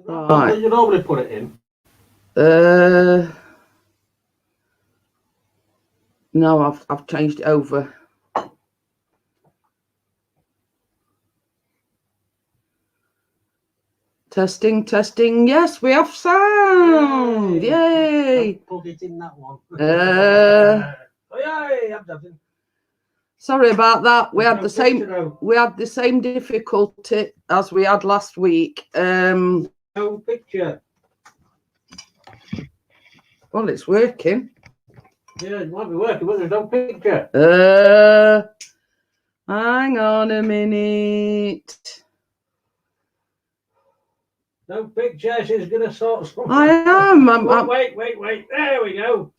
Right. Where you normally put it in? No, I've changed it over. Testing, testing. Yes, we have sound. Yay! Don't plug it in that one. Yay! Sorry about that. We had the same difficulty as we had last week. No picture. Well, it's working. Yeah, it might be working, but there's no picture. Hang on a minute. No picture. She's gonna sort something. I am. Wait. There we go.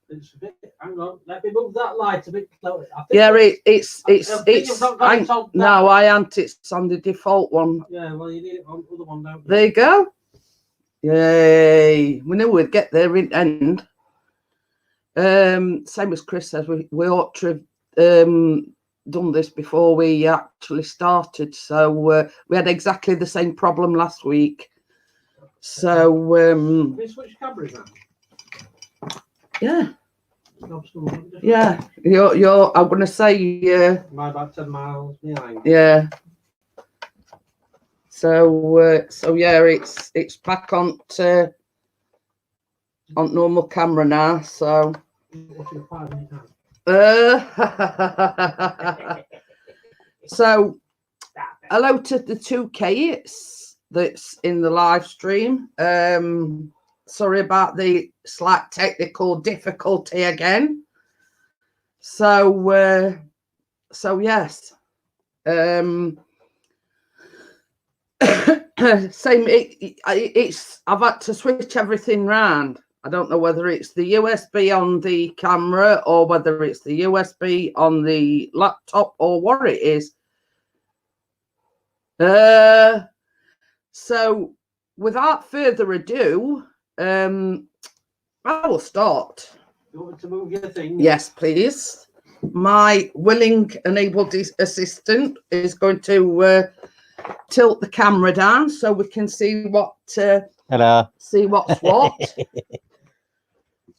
It's a bit, hang on. Let me move that light a bit closer. Yeah, it's. No, I ain't. It's on the default one. Yeah, well, you need it on the other one, don't you? There you go. Yay! We knew we'd get there in the end. Same as Chris says, we ought to have done this before we actually started. So we had exactly the same problem last week. So Have you switched cameras now? Yeah. Yeah. You're I'm gonna say Am I about 10 miles behind? Yeah. So yeah, it's back on normal camera now. So so hello to the 2K that's in the live stream. Sorry about the slight technical difficulty again. So yes. Same. It's. I've had to switch everything round. I don't know whether it's the USB on the camera or whether it's the USB on the laptop or what it is. So without further ado, I will start. You want me to move your thing? Yes, please. My willing and able assistant is going to tilt the camera down so we can see what. Hello. See what's what.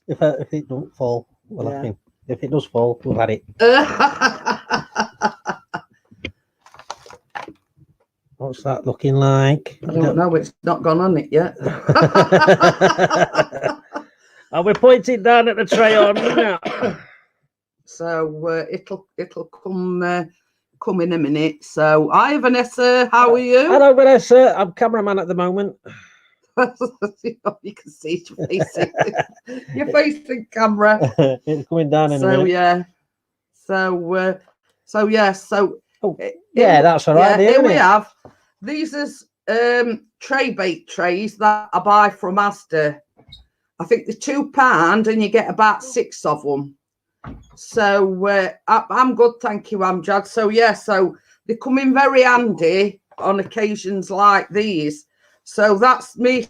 If it don't fall, well, yeah. I think if it does fall, we've had it. What's that looking like? I don't know. It's not gone on it yet. Are we pointing down at the tray or not? So it'll come in a minute. So hi Vanessa, how are you? Hello Vanessa, I'm cameraman at the moment. You can see your face. Your face in camera. It's coming down in a minute. Yeah. So yeah. So yeah, that's all right. Yeah, here we have. These is tray bake trays that I buy from Asda. I think they're £2 and you get about 6 of them. So I'm good, thank you, Amjad. So yeah, so they come in very handy on occasions like these. So that's me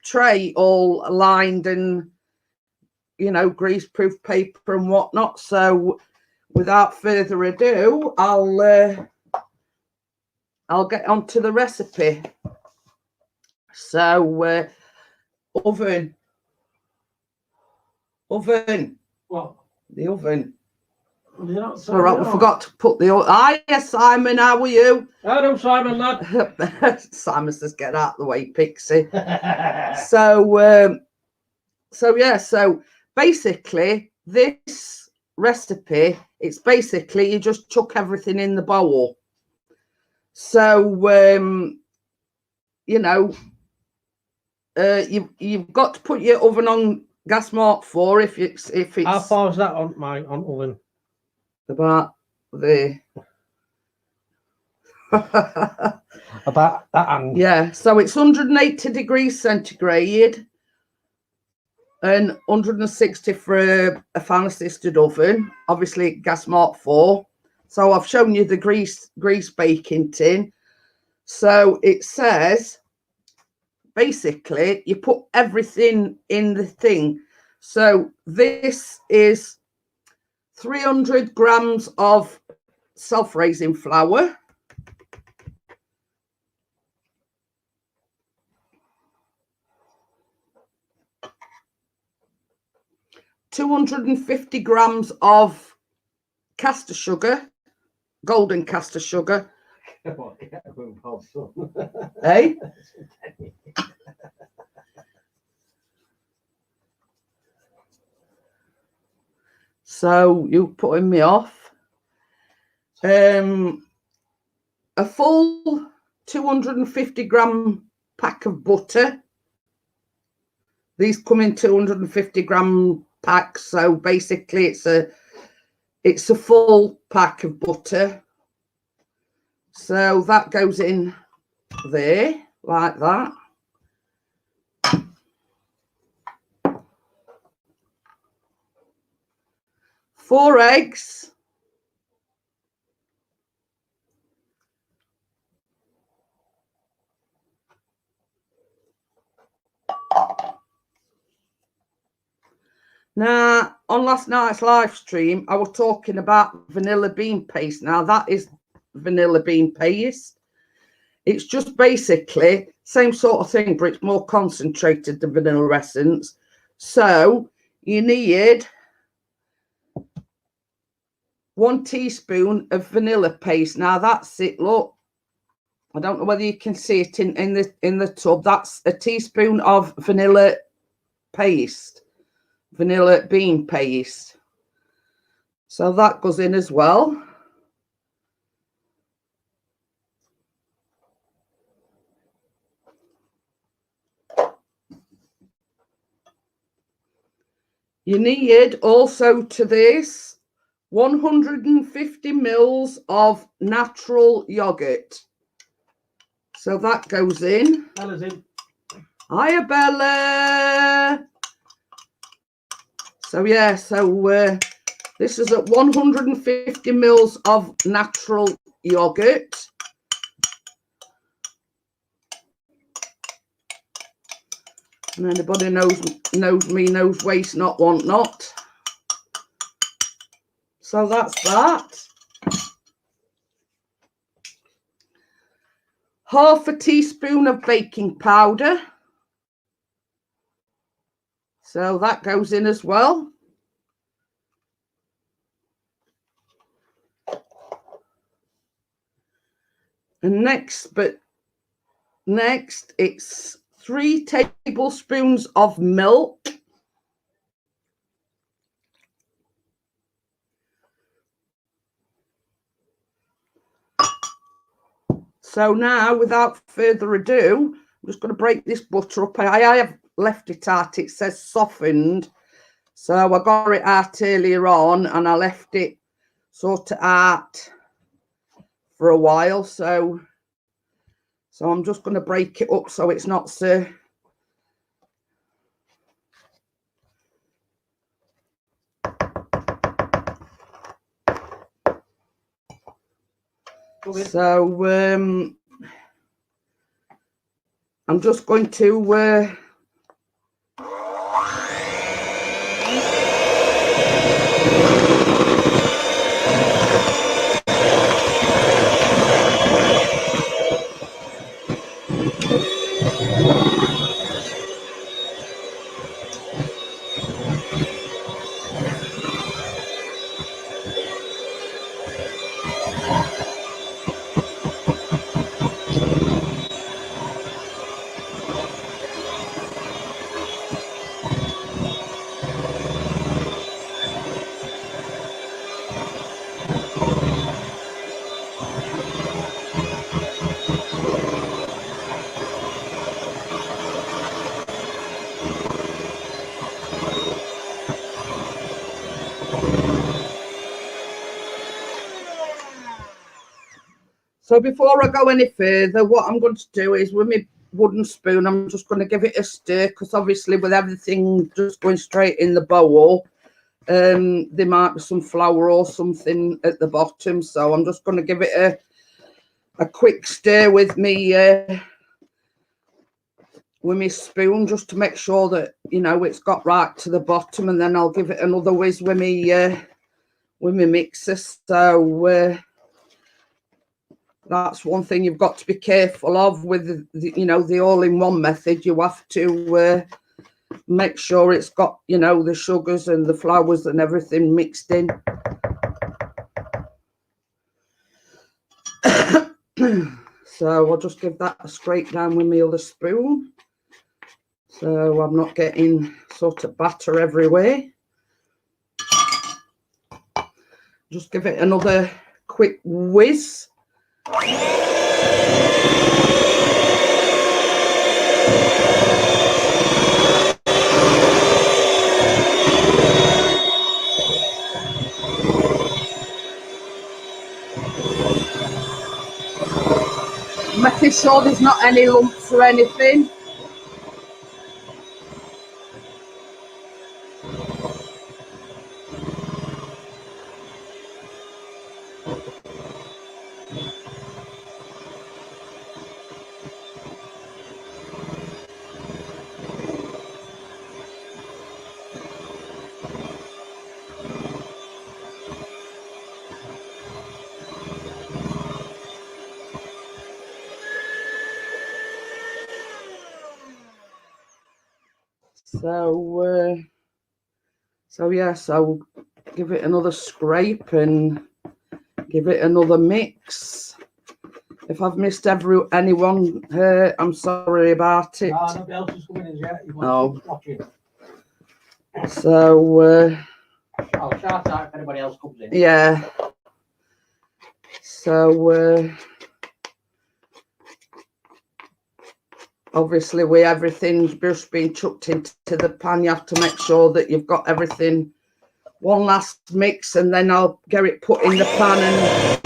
tray all lined and, you know, greaseproof paper and whatnot. So without further ado, I'll get onto the recipe. So oven. What? The oven. All right, we forgot to put the. Hi, yes, Simon. How are you? Hello, Simon, lad. Simon says, "Get out of the way, Pixie." So yeah. So basically, this recipe, it's basically you just chuck everything in the bowl. So you know, you've got to put your oven on gas mark 4 if it's. How far is that on my oven? About there. About that end. Yeah, so it's 180 degrees centigrade and 160 for a fan assisted oven, obviously gas mark 4. So I've shown you the grease baking tin. So it says basically you put everything in the thing. So this is 300 grams of self-raising flour, 250 grams of caster sugar, golden caster sugar. Eh? So you putting me off. A full 250 gram pack of butter. These come in 250 gram packs, so basically it's a full pack of butter. So that goes in there like that. Four eggs. Now, on last night's live stream, I was talking about vanilla bean paste. Now, that is vanilla bean paste. It's just basically same sort of thing, but it's more concentrated than vanilla essence. So you need 1 teaspoon of vanilla paste. Now that's it. Look, I don't know whether you can see it in the tub. That's a teaspoon of vanilla paste, vanilla bean paste. So that goes in as well. You need also to this 150 mils of natural yogurt. So that goes in. Bella's in. Hiya, Bella. So yeah, so this is at 150 mils of natural yogurt. And anybody knows me, knows waste not, want not. So that's that. Half a teaspoon of baking powder. So that goes in as well. And next it's 3 tablespoons of milk. So now, without further ado, I'm just going to break this butter up. I have left it out. It says softened. So I got it out earlier on and I left it sort of out for a while. So I'm just going to break it up so it's not so... So I'm just going to So before I go any further, what I'm going to do is with my wooden spoon, I'm just going to give it a stir, because obviously with everything just going straight in the bowl, there might be some flour or something at the bottom. So I'm just going to give it a quick stir with me spoon, just to make sure that, you know, it's got right to the bottom, and then I'll give it another whiz with me mixer. So that's one thing you've got to be careful of with the, you know, the all-in-one method. You have to make sure it's got, you know, the sugars and the flours and everything mixed in. So I'll just give that a scrape down with my other spoon, so I'm not getting sort of batter everywhere. Just give it another quick whiz. Making sure there's not any lumps or anything. So yeah, so give it another scrape and give it another mix. If I've missed anyone, I'm sorry about it. Nobody else is coming in yet. No. Watching. So I'll shout out if anybody else comes in. yeah. So obviously, with everything just being chucked into the pan, you have to make sure that you've got everything. One last mix, and then I'll get it put in the pan and.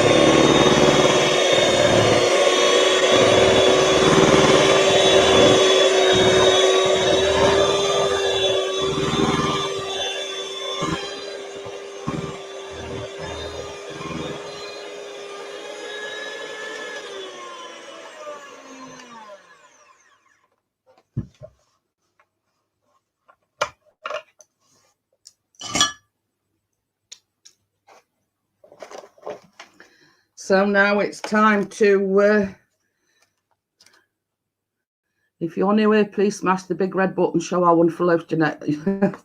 So now it's time to, if you're new here, please smash the big red button, show our wonderful host Jeanette.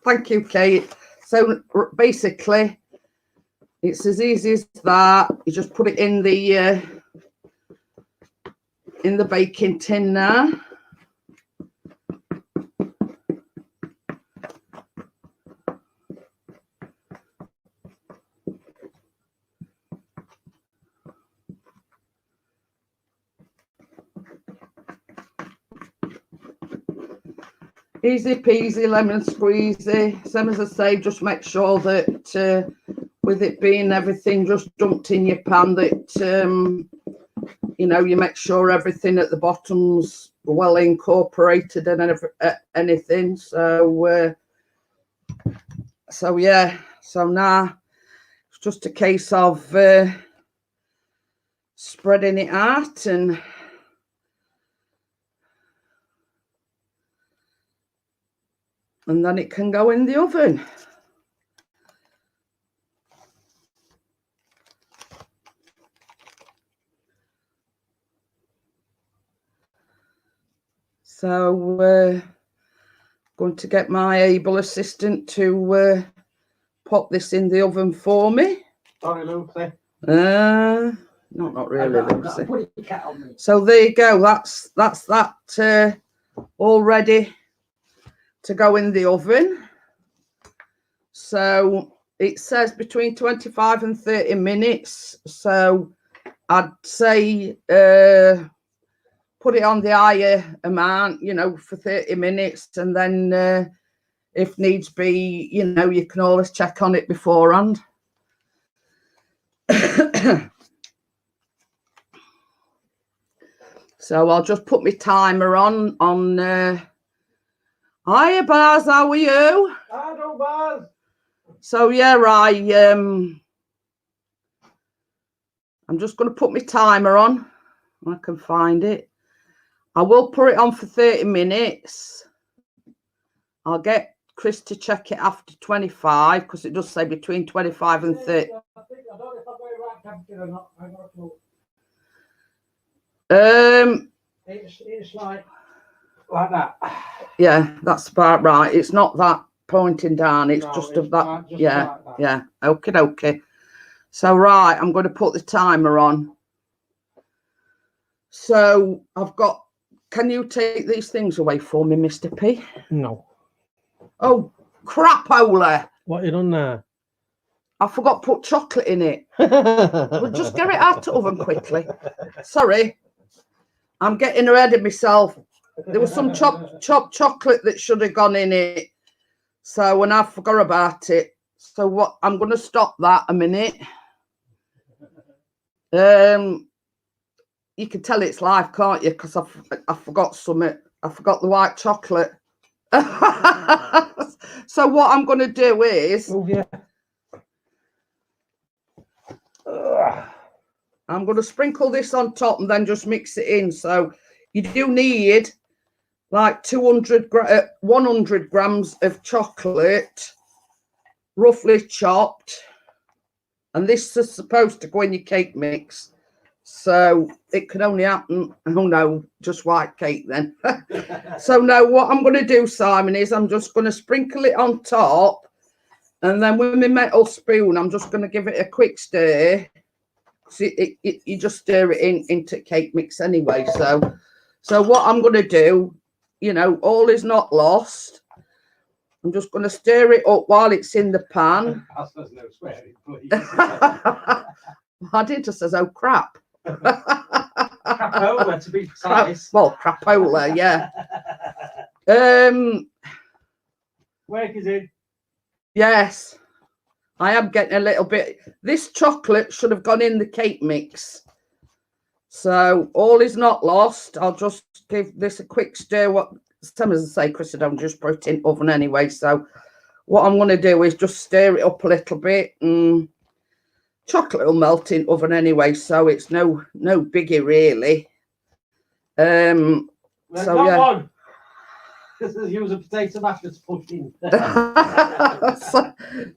Thank you, Kate. So basically, it's as easy as that. You just put it in the baking tin now. Easy peasy, lemon squeezy. Same as I say, just make sure that with it being everything just dumped in your pan, that you know, you make sure everything at the bottom's well incorporated and anything. So yeah. So now it's just a case of spreading it out and then it can go in the oven. So going to get my able assistant to pop this in the oven for me. Sorry, Lucy. Not really, Lucy. So there you go. That's that all ready to go in the oven. So it says between 25 and 30 minutes. So I'd say put it on the higher amount, you know, for 30 minutes. And then if needs be, you know, you can always check on it beforehand. So I'll just put my timer on. Hiya, Baz, how are you? Hello, Baz. So yeah, I'm just going to put my timer on. I can find it. I will put it on for 30 minutes. I'll get Chris to check it after 25 because it does say between 25 and 30. I don't know if I've got it right temperature or not. I don't know. It's like Like that. Yeah, that's about right. It's not that pointing down. It's No, just it's of that. like- just Yeah, like that. yeah. Okay, okay. So right, I'm going to put the timer on. So I've got. Can you take these things away for me, Mr. P? No. Oh, crapola! What you done there? I forgot to put chocolate in it. We'll just get it out of the oven quickly. Sorry, I'm getting ahead of myself. There was some chopped chocolate that should have gone in it. So when I forgot about it. So what? I'm going to stop that a minute. You can tell it's live, can't you? Because I forgot something. I forgot the white chocolate. So what I'm going to do is Oh yeah. I'm going to sprinkle this on top and then just mix it in. So you do need like 100 grams of chocolate, roughly chopped. And this is supposed to go in your cake mix. So it can only happen, oh no, just white cake then. So now what I'm going to do, Simon, is I'm just going to sprinkle it on top. And then with my metal spoon, I'm just going to give it a quick stir. So you just stir it into cake mix anyway. So what I'm going to do, you know, all is not lost. I'm just going to stir it up while it's in the pan. There's no swearing, please. I did just says, oh crap. Crapola, to be precise. Well, crapola, yeah. Work is in. Yes, I am getting a little bit. This chocolate should have gone in the cake mix. So all is not lost. I'll just give this a quick stir. What some as I say, Chris, I don't just put it in oven anyway. So what I'm going to do is just stir it up a little bit. Chocolate will melt in oven anyway, so it's no biggie really. So yeah. One. This is use a potato mash that's pushed in.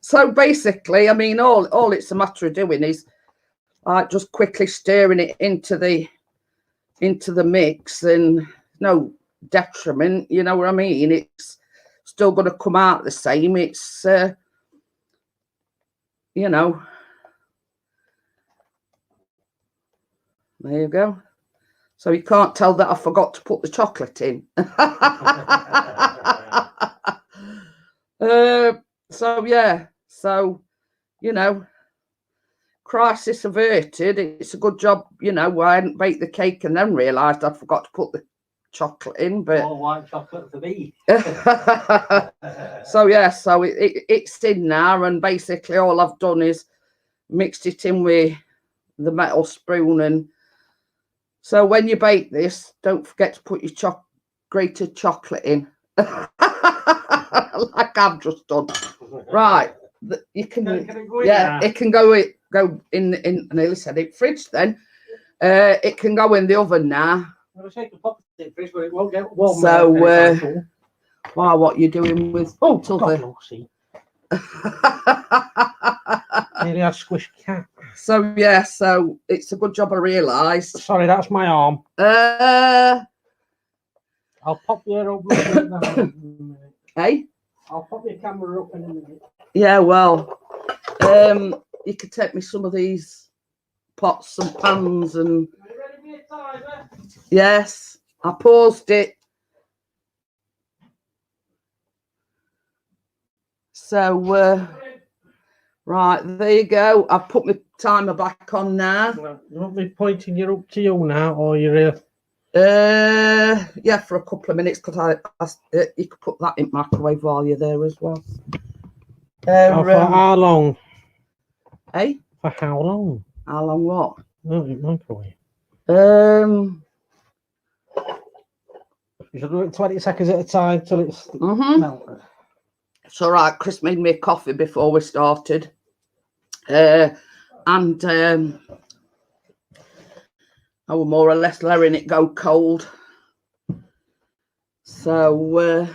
so basically, I mean, all it's a matter of doing is like just quickly stirring it into the mix, and no detriment. You know what I mean? It's still going to come out the same. It's you know. There you go. So you can't tell that I forgot to put the chocolate in. So yeah, so you know, crisis averted. It's a good job, you know. I hadn't baked the cake and then realised I forgot to put the chocolate in. But all white chocolate for me. So yeah, so it's in now, and basically all I've done is mixed it in with the metal spoon. And so when you bake this, don't forget to put your grated chocolate in. Like I've just done. Right. You can it go yeah, in? It can go in I nearly said it, fridge then. It can go in the oven now. I'll take the pop in the fridge, but it won't get warm. So wow, what you're doing with till the Nearly had squished cat. So yeah, so it's a good job I realised. Sorry, that's my arm. I'll pop your up in a minute. Hey? I'll pop your camera up in a minute. Yeah, well, you could take me some of these pots and pans and. Are you ready for your timer? Yes, I paused it. So right, there you go. I've put my timer back on now. You want me pointing you up to you now, or you're here? Yeah, for a couple of minutes, because you could put that in microwave while you're there as well. For how long? Eh? For how long? How long what? No, in microwave. You should do it 20 seconds at a time till it's melted. It's all right. Chris made me a coffee before we started, and I was more or less letting it go cold. So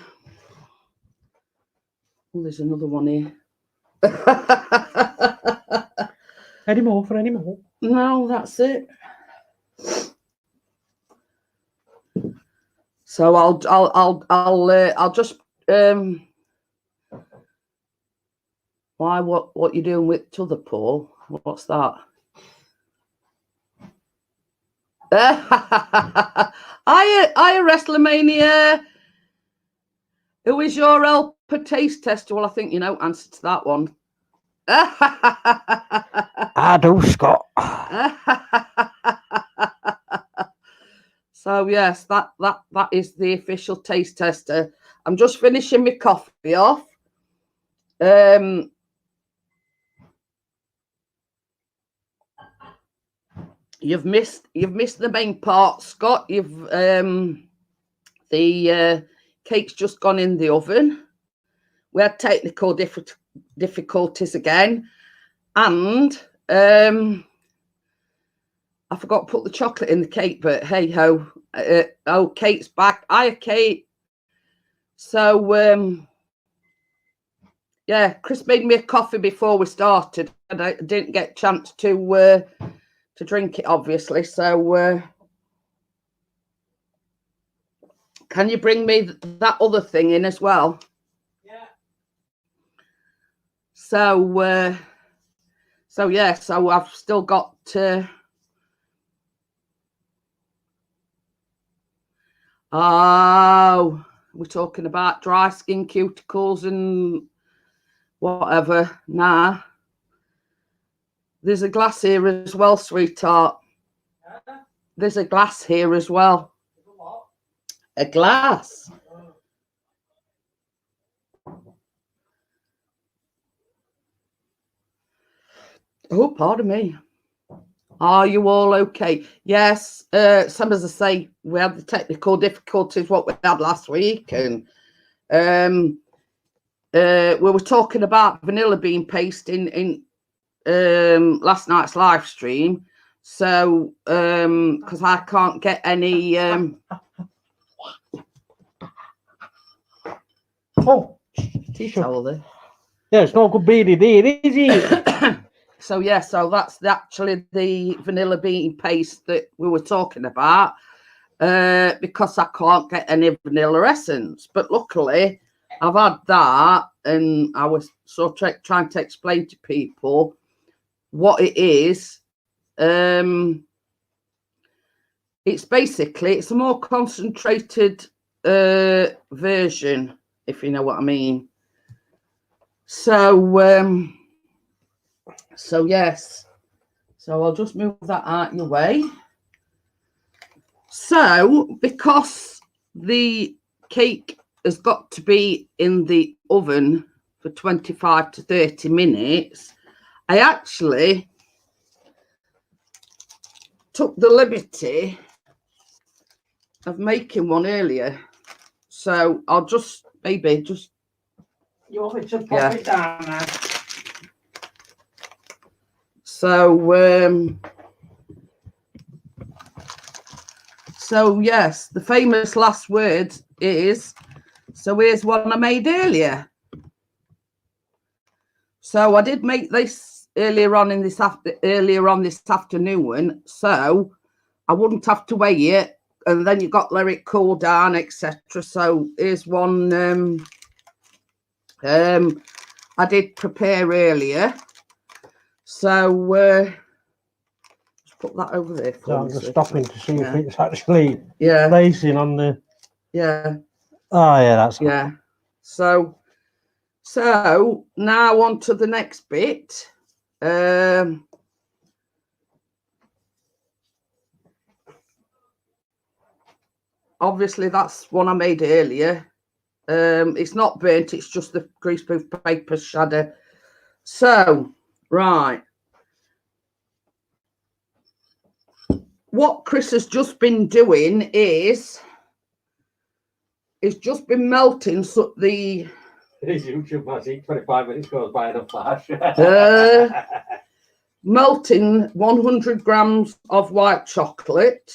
there's another one here. Any more for any more? No, that's it. So I'll just why what you doing with t'other Paul? What's that? I WrestleMania. Who is your helper taste tester? Well, I think you know answer to that one. I do, Scott. So yes, that is the official taste tester. I'm just finishing my coffee off. You've missed the main part, Scott. You've the cake's just gone in the oven. We had technical difficulties again, and I forgot to put the chocolate in the cake, but hey ho. Oh, Kate's back. Hiya, Kate. So yeah, Chris made me a coffee before we started, and I didn't get a chance to drink it, obviously. So can you bring me that other thing in as well? Yeah. So yeah, so I've still got oh, we're talking about dry skin, cuticles and whatever. Nah, there's a glass here as well, sweetheart. There's a glass here as well. A glass. Oh, pardon me. Are you all okay? Yes. Some, as I say, we had the technical difficulties what we had last week, and we were talking about vanilla bean paste in last night's live stream. So because I can't get any Oh, tea towel there. Yeah, it's not good being in here, is it? So yeah, so that's actually the vanilla bean paste that we were talking about, because I can't get any vanilla essence. But luckily, I've had that, and I was sort of trying to explain to people what it is. It's basically it's a more concentrated version, if you know what I mean. So so yes, so I'll just move that out your way. So because the cake has got to be in the oven for 25 to 30 minutes, I actually took the liberty of making one earlier. So I'll just maybe just. You want me to pop it down now? So yes, the famous last word is, so here's one I made earlier. So I did make this earlier on this afternoon, so I wouldn't have to weigh it, and then you got to let it cool down, etc. So here's one I did prepare earlier. So just put that over there for So I'm me. just stopping to see if it's actually yeah placing on the. yeah Oh yeah, that's yeah. So now on to the next bit. Obviously that's one I made earlier. It's not burnt, it's just the greaseproof paper shadow. So right, what Chris has just been doing is it's just been melting so the His YouTube magic, 25 minutes goes by in a flash. melting 100 grams of white chocolate.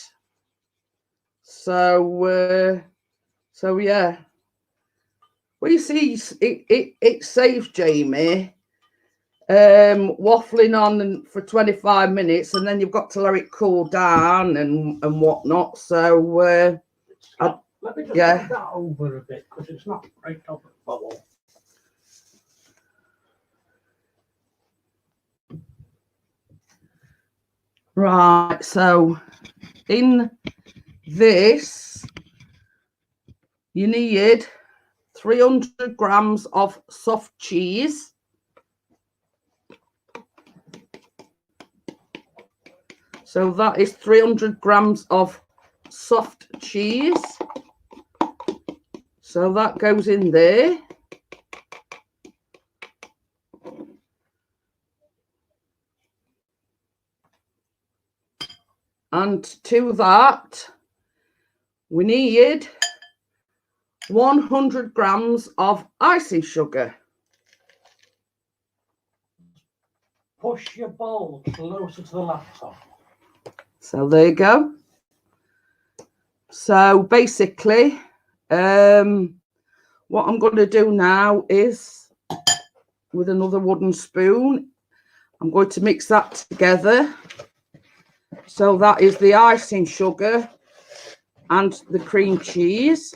So so yeah, well, you see, it saves Jamie waffling on for 25 minutes, and then you've got to let it cool down and whatnot. So Let me just Yeah. move that over a bit because it's not right up the bubble. Right, so in this, you need 300 grams of soft cheese. So that is 300 grams of soft cheese. So that goes in there. And to that, we need 100 grams of icing sugar. Push your bowl closer to the laptop. So there you go. So basically, what I'm going to do now is, with another wooden spoon, I'm going to mix that together. So that is the icing sugar and the cream cheese.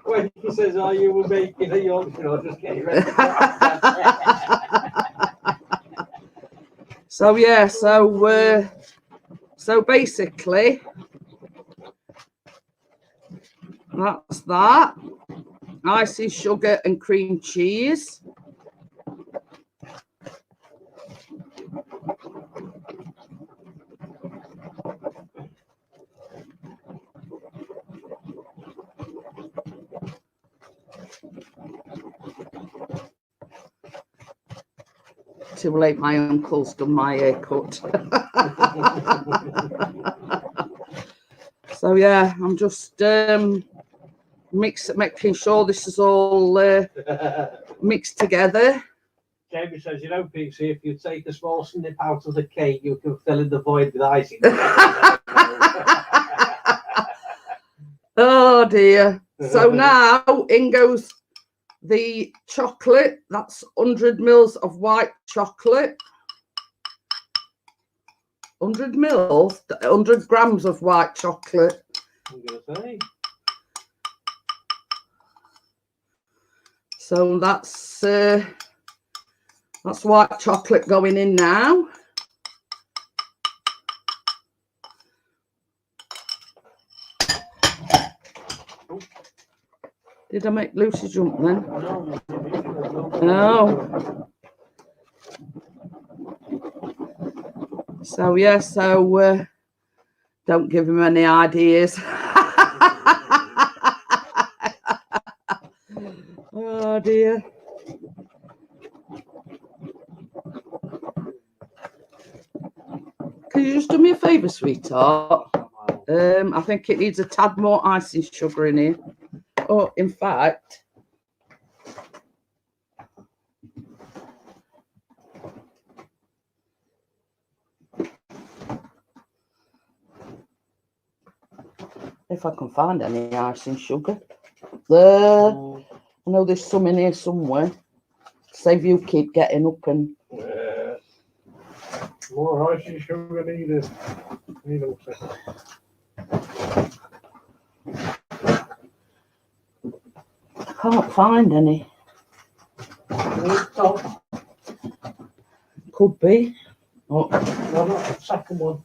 When he says, "Are you making a Yorkshire?" I'll just get ready. So yeah, so basically, that's that. Icing sugar and cream cheese. Too late, my uncle's done my haircut. So yeah, I'm just making sure this is all mixed together. Jamie says, "You know, Pixie, if you take a small snip out of the cake, you can fill in the void with icing." Oh dear. So now in goes the chocolate. That's 100 mils of white chocolate. 100 mils, 100 grams of white chocolate. I'm gonna say. So that's white chocolate going in now. Did I make Lucy jump then? No. So yeah, so don't give him any ideas. Oh dear. Can you just do me a favour, sweetheart? I think it needs a tad more icing sugar in here. Oh, in fact, if I can find any icing sugar. There, I know there's some in here somewhere. Save you keep getting up and... More icing sugar needed. I can't find any. Could be. Oh, No, not the second one.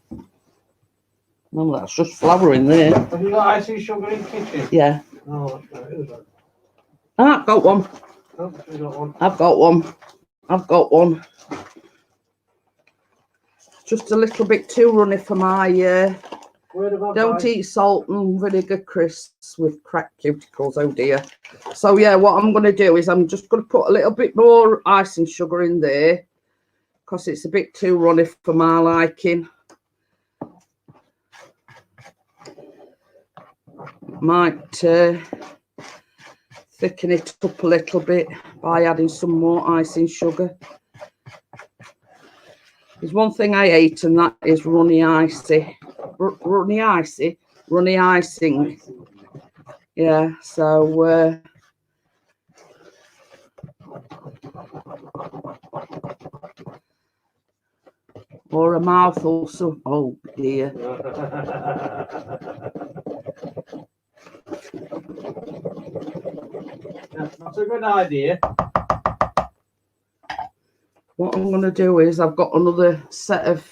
no, that's just flour in there. Have you got icing sugar in the kitchen? Yeah. No, that's right. It is right. Ah, got one. No, we got one. I've got one. I've got one. Just a little bit too runny for my don't eat salt and vinegar crisps with cracked cuticles. Oh dear. So yeah, what I'm going to do is I'm just going to put a little bit more icing sugar in there because it's a bit too runny for my liking. Might thicken it up a little bit by adding some more icing sugar. There's one thing I hate, and that is runny icing. Yeah, so or a mouth or some. Oh dear. That's a good idea. What I'm going to do is I've got another set of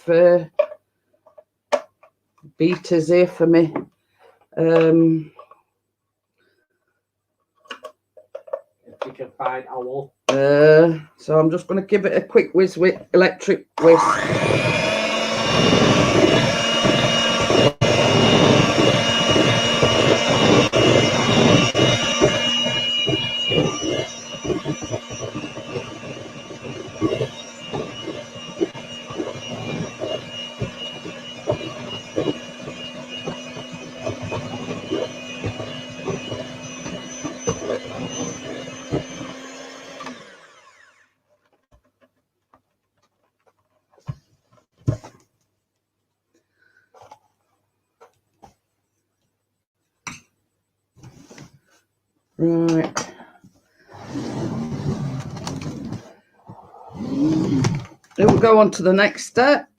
beaters here for me. If you can find owl. So I'm just going to give it a quick whiz with electric whisk. Right. Then we'll go on to the next step.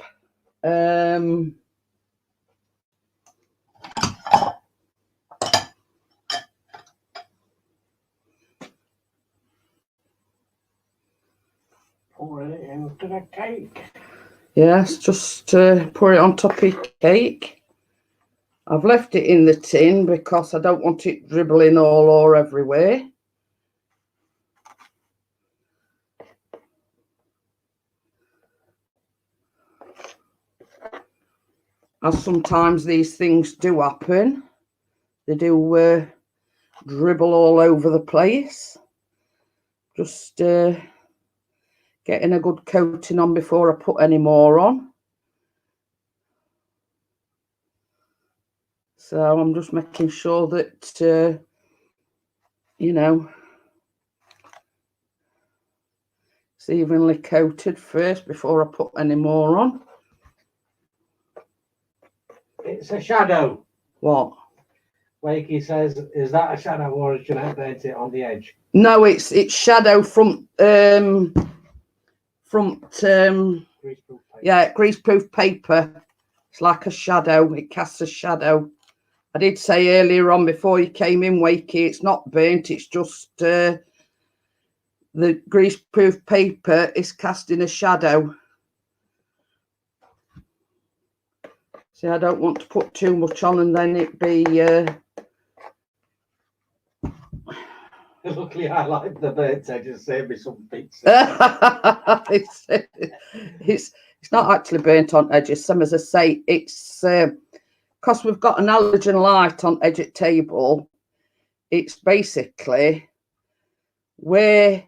Pour it into the cake. Yes, just pour it on top of your cake. I've left it in the tin because I don't want it dribbling all or everywhere. As sometimes these things do happen. They do dribble all over the place. Just getting a good coating on before I put any more on. So I'm just making sure that, you know, it's evenly coated first before I put any more on. It's a shadow. What? Wakey says, is that a shadow or is Jeanette burnt it on the edge? No, it's shadow from Greaseproof paper. yeah, greaseproof paper. It's like a shadow. It casts a shadow. I did say earlier on before you came in, Wakey, it's not burnt. It's just the greaseproof paper is casting a shadow. See, I don't want to put too much on and then it be... Luckily, I like the burnt edges. Save me some pizza. it's not actually burnt on edges. Some, as I say, it's because we've got an halogen light on edge at table. It's basically where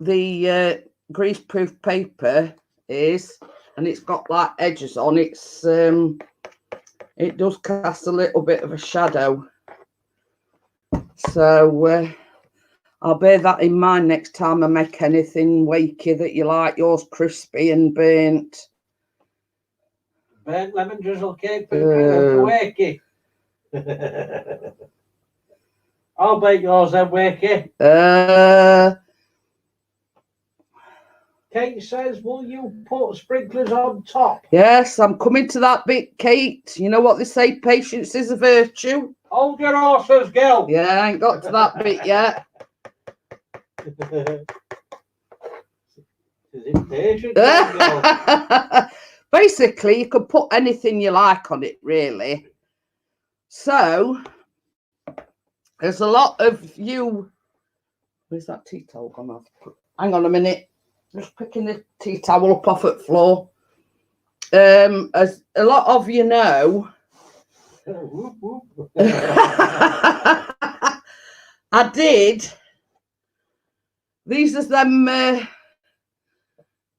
the greaseproof paper is, and it's got like edges on. It's it does cast a little bit of a shadow. So I'll bear that in mind next time I make anything, Wakey, that you like yours crispy and burnt. Burnt lemon drizzle cake for Wakey. I'll bake yours then, Wakey. Kate says, will you put sprinklers on top? Yes, I'm coming to that bit, Kate. You know what they say, patience is a virtue. Hold your horses, girl. Yeah, I ain't got to that bit yet. Is it patient, girl? Basically, you could put anything you like on it, really. So, there's a lot of you... Where's that tea towel gone off? Hang on a minute. Just picking the tea towel up off the floor. As a lot of you know... I did. These are them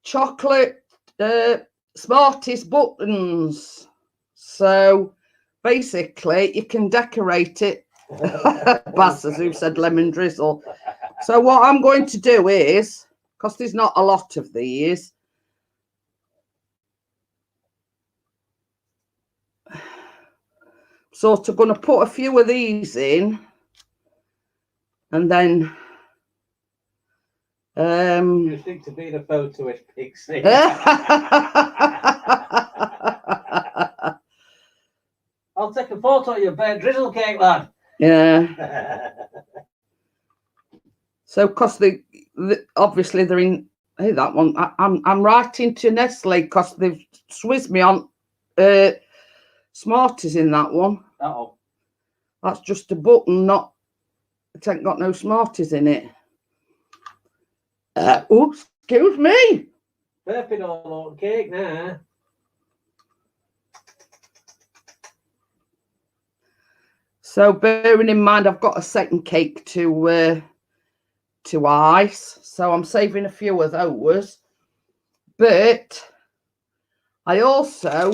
chocolate Smarties buttons. So basically, you can decorate it. Bastards who said lemon drizzle. So what I'm going to do is, because there's not a lot of these, sort of going to put a few of these in, and then you think to be the photoist, Pixie. photo of your bed drizzle cake, lad. Yeah. So, because obviously they're in. Hey, that one. I'm writing to Nestle because they've swizzed me on Smarties in that one. Uh-oh. That's just a button, not. It ain't got no Smarties in it. Oh, excuse me. Burping all over cake now. So, bearing in mind, I've got a second cake to ice, so I'm saving a few of those. But I also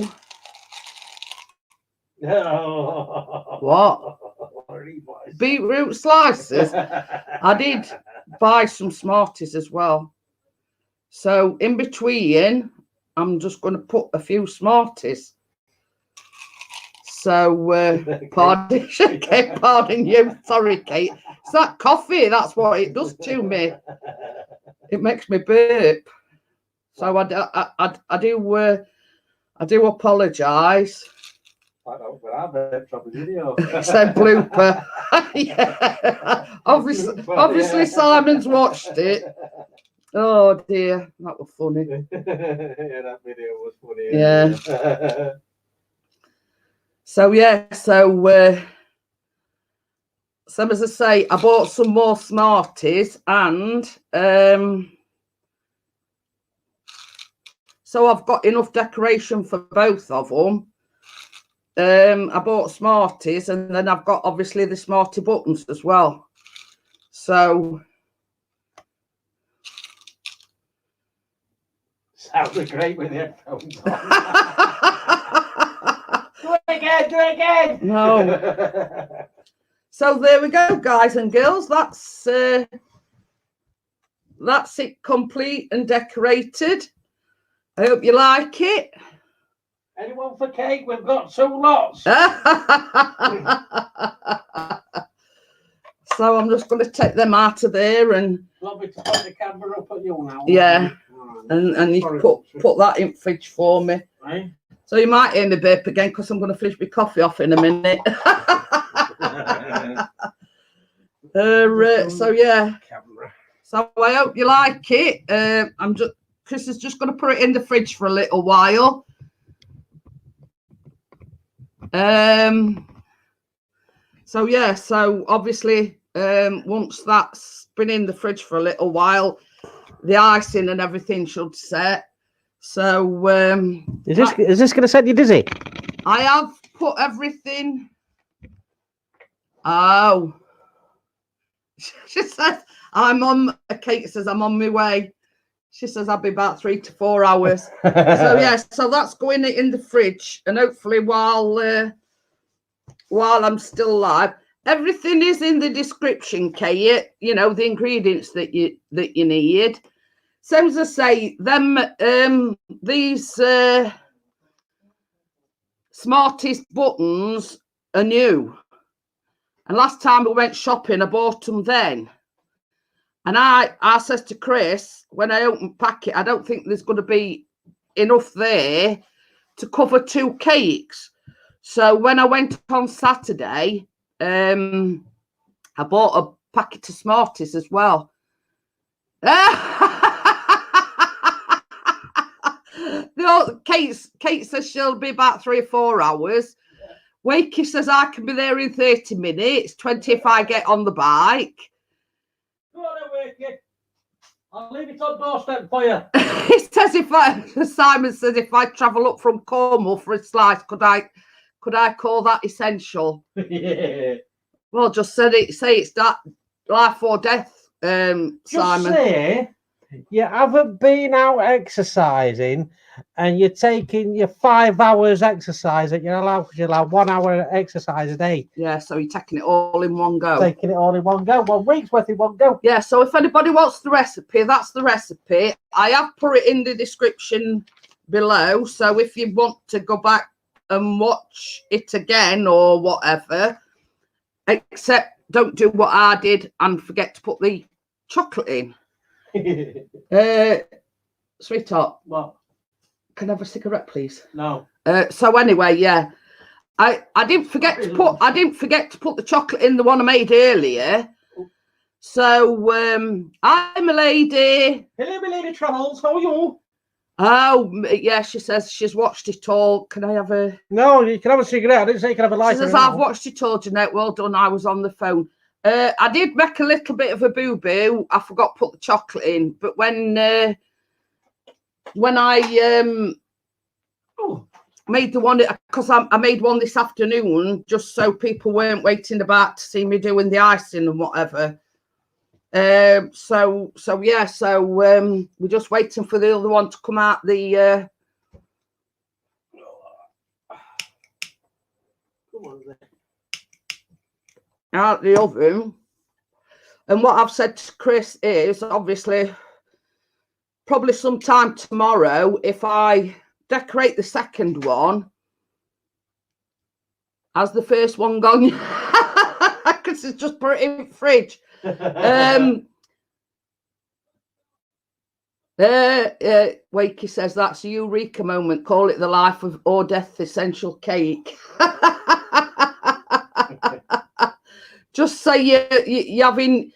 what? Beetroot slices. I did buy some Smarties as well. So in between, I'm just going to put a few Smarties. So pardon, pardon you. Sorry, Kate. It's that coffee. That's what it does to me. It makes me burp. So I do apologise. I don't, but I burped from the video. It's a blooper. Yeah. Obviously, Yeah. Simon's watched it. Oh dear, that was funny. Yeah, that video was funny. Yeah. So yeah, so as I say, I bought some more Smarties, and so I've got enough decoration for both of them. I bought Smarties, and then I've got obviously the Smartie buttons as well. So sounded great with the headphones on. Do it again, do it again. No. So there we go, guys and girls. That's it, complete and decorated. I hope you like it. Anyone for cake? We've got 2 lots. So I'm just going to take them out of there and. Want me to put the camera up at you now? Yeah, and you put that in fridge for me. Right. So you might hear me burp again because I'm going to finish my coffee off in a minute. So yeah. So I hope you like it. Chris is just going to put it in the fridge for a little while. So yeah, so obviously once that's been in the fridge for a little while, the icing and everything should set. So is this going to set you dizzy? I have put everything. Oh, she says Kate says I'm on my way. She says I'll be about 3 to 4 hours. So yeah, so that's going in the fridge, and hopefully while I'm still alive, everything is in the description, Kate. You know, the ingredients that you need. So as I say, these Smarties buttons are new. And last time we went shopping, I bought them then. And I says to Chris, when I open the packet, I don't think there's going to be enough there to cover 2 cakes. So when I went on Saturday, I bought a packet of Smarties as well. Kate says she'll be about 3 or 4 hours. Wakey says I can be there in 30 minutes, 20 if I get on the bike. Go on, Wakey. I'll leave it on doorstep for you. He says Simon says if I travel up from Cornwall for a slice, could I call that essential? Yeah. Well, just say it's that life or death, Simon. Just say you haven't been out exercising and you're taking your 5 hours exercise that you're allowed, because you're allowed 1 hour exercise a day. Yeah, so you're taking it all in one go. Taking it all in one go. 1 week's worth in one go. Yeah, so if anybody wants the recipe, that's the recipe. I have put it in the description below. So if you want to go back and watch it again or whatever, except don't do what I did and forget to put the chocolate in. Sweetheart, What? can I have a cigarette, please? No. So anyway, yeah, I didn't forget to put the chocolate in the one I made earlier. So I'm a lady. Hello, my lady Troubles. How are you? Oh yeah, she says she's watched it all. Can I have a? No, you can have a cigarette. I didn't say you can have a lighter. She says I've watched it all, Jeanette. Well done. I was on the phone. I did make a little bit of a boo boo. I forgot to put the chocolate in, but when I made the one, because I made one this afternoon just so people weren't waiting about to see me doing the icing and whatever. So we're just waiting for the other one to come out the out the oven. And what I've said to Chris is obviously probably sometime tomorrow, if I decorate the second one, has the first one gone? Because it's just put it in the fridge. Wakey says that's a eureka moment. Call it the life of or death essential cake. Just say you're having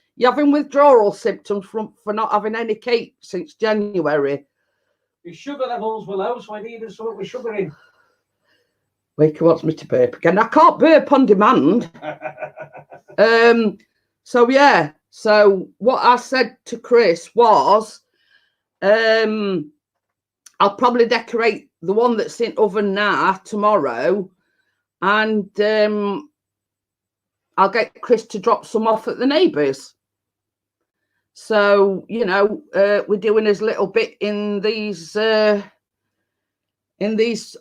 withdrawal symptoms for not having any cake since January. Your sugar levels were low, so I needed something with sugar in. Wakey wants me to burp again. I can't burp on demand. So yeah. So what I said to Chris was, I'll probably decorate the one that's in oven now tomorrow, and I'll get Chris to drop some off at the neighbours. So, you know, we're doing as little bit in these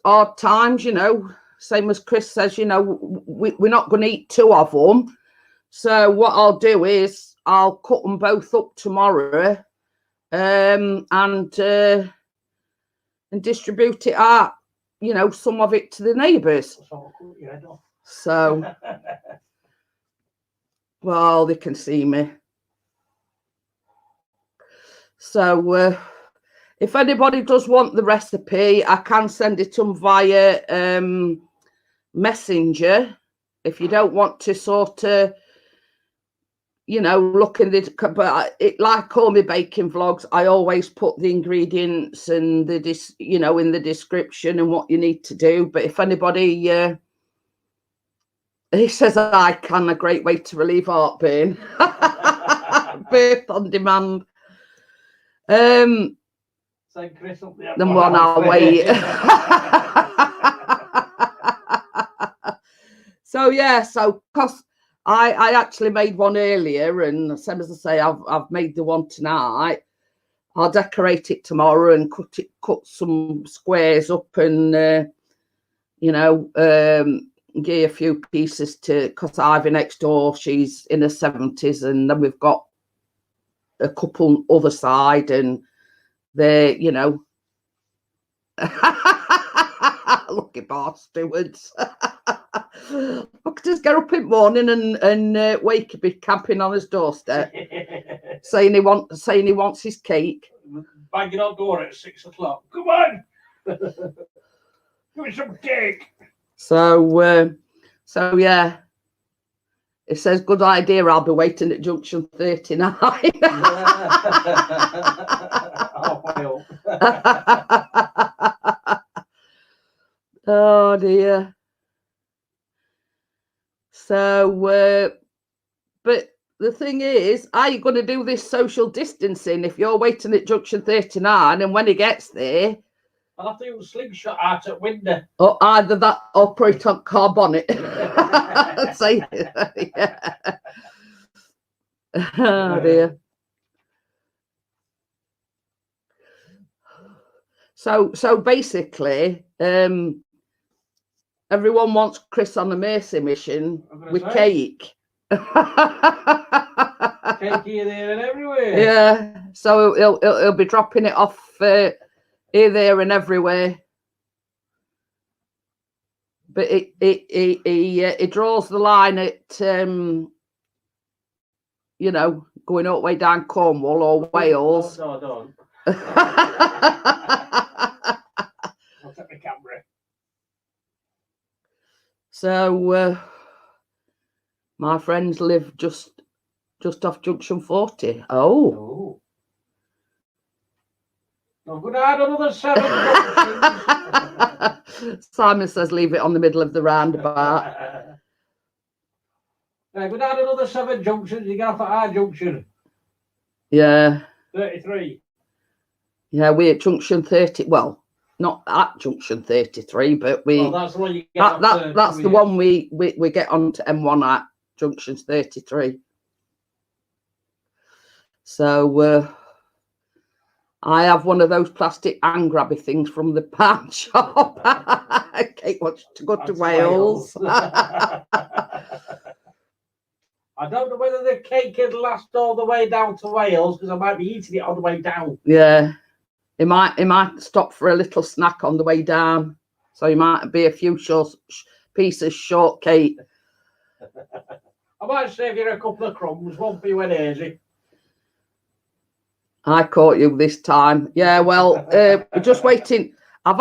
odd times, you know, same as Chris says, you know, we're not going to eat two of them. So what I'll do is I'll cut them both up tomorrow and distribute it out, you know, some of it to the neighbours. So, well, they can see me. So if anybody does want the recipe, I can send it on via Messenger. If you don't want to sort of, you know, look in the, but it, like all my baking vlogs, I always put the ingredients and the you know, in the description and what you need to do. But if anybody he says I can, a great way to relieve heartburn. Birth on demand. Then one I'll wait. So yeah, so because I actually made one earlier, and same as I say, I've made the one tonight. I'll decorate it tomorrow and cut some squares up, and you know, give a few pieces to, because Ivy next door, she's in her 70s, and then we've got a couple other side, and they, you know, lucky bar stewards. Look at us get up in the morning and wake be camping on his doorstep, saying he wants his cake. Banging on door at 6 o'clock. Come on, give me some cake. So yeah. It says, good idea, I'll be waiting at junction 39. Oh dear. So, but the thing is, are you going to do this social distancing if you're waiting at junction 39 and when he gets there? I'll have to use a slingshot out at window. Or either that or put it on car bonnet. So, yeah. Oh dear. So basically, everyone wants Chris on a mercy mission with cake. Cake here, there, and everywhere. Yeah. So he'll be dropping it off here, there, and everywhere. But it draws the line at you know, going all the way down Cornwall or Wales. No, I don't. I'll take my camera. So my friends live just off Junction 40. Oh. I'm going to add another 7 junctions. Simon says leave it on the middle of the roundabout. I'm going to add another 7 junctions. You get off at our junction. Yeah. 33. Yeah, we're at Junction 30. Well, not at Junction 33, but we. Well, that's the one you get. That's the one we get onto M1 at Junction 33. So I have one of those plastic hand grabby things from the pan shop. Kate wants to go to Wales. I don't know whether the cake can last all the way down to Wales because I might be eating it on the way down. Yeah, it might stop for a little snack on the way down, so you might be a few pieces short, Kate. I might save you a couple of crumbs, one for you and Hazy. I caught you this time. Yeah, well, we're just waiting. I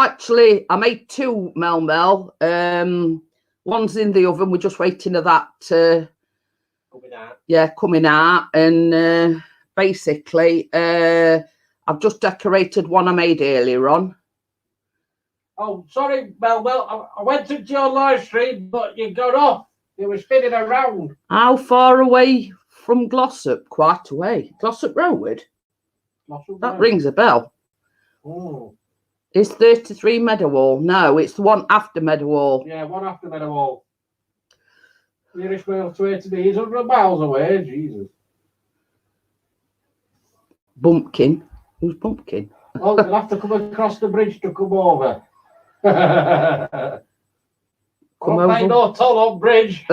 made 2 mel. One's in the oven. We're just waiting for that. Coming out. Yeah, coming out. And basically, I've just decorated one I made earlier on. Oh, sorry, Mel. I went into your live stream, but you got off. You were spinning around. How far away from Glossop? Quite away. Glossop Road? That rings a bell. Oh. It's 33 Meadowhall. No, it's the one after Meadowhall. Yeah, one after Meadowhall. Nearest way to me is 100 miles away. Jesus. Bumpkin. Who's Bumpkin? Oh, you'll have to come across the bridge to come over. Come over. No toll on bridge.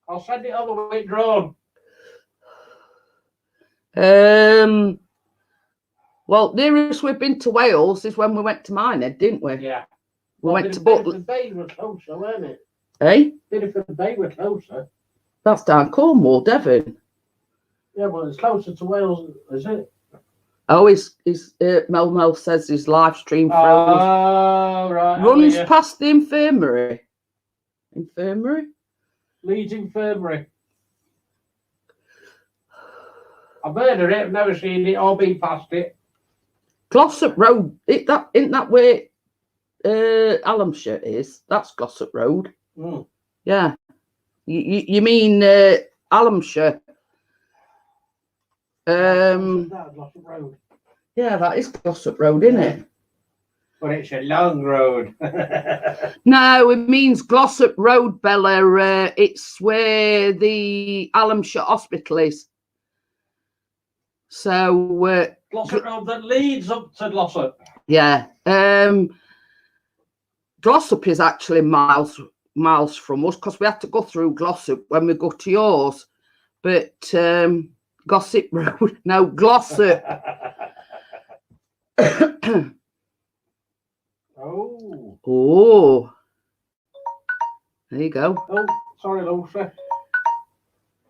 I'll send it over with drone. Well, nearest we've been to Wales is when we went to Minehead, didn't we? Yeah. We went to Butler. Bay was closer, weren't it? Eh? Bideford Bay was closer. That's down Cornwall, Devon. Yeah, well, it's closer to Wales, is it? Oh, Mel says his live stream froze. Oh, right. Runs past the infirmary. Infirmary? Leeds Infirmary. I've heard of it, I've never seen it or been past it. Glossop Road, isn't that where Allamshire is? That's Glossop Road. Mm. Yeah. You mean Allamshire? Glossop Road. Yeah, that is Glossop Road, isn't it? But it's a long road. No, it means Glossop Road, Bella. It's where the Allamshire Hospital is. So Glossop Road that leads up to Glossop. Yeah. Glossop is actually miles from us because we had to go through Glossop when we go to yours. But Gossip Road, no, Glossop. Oh. There you go. Oh, sorry, Lucy.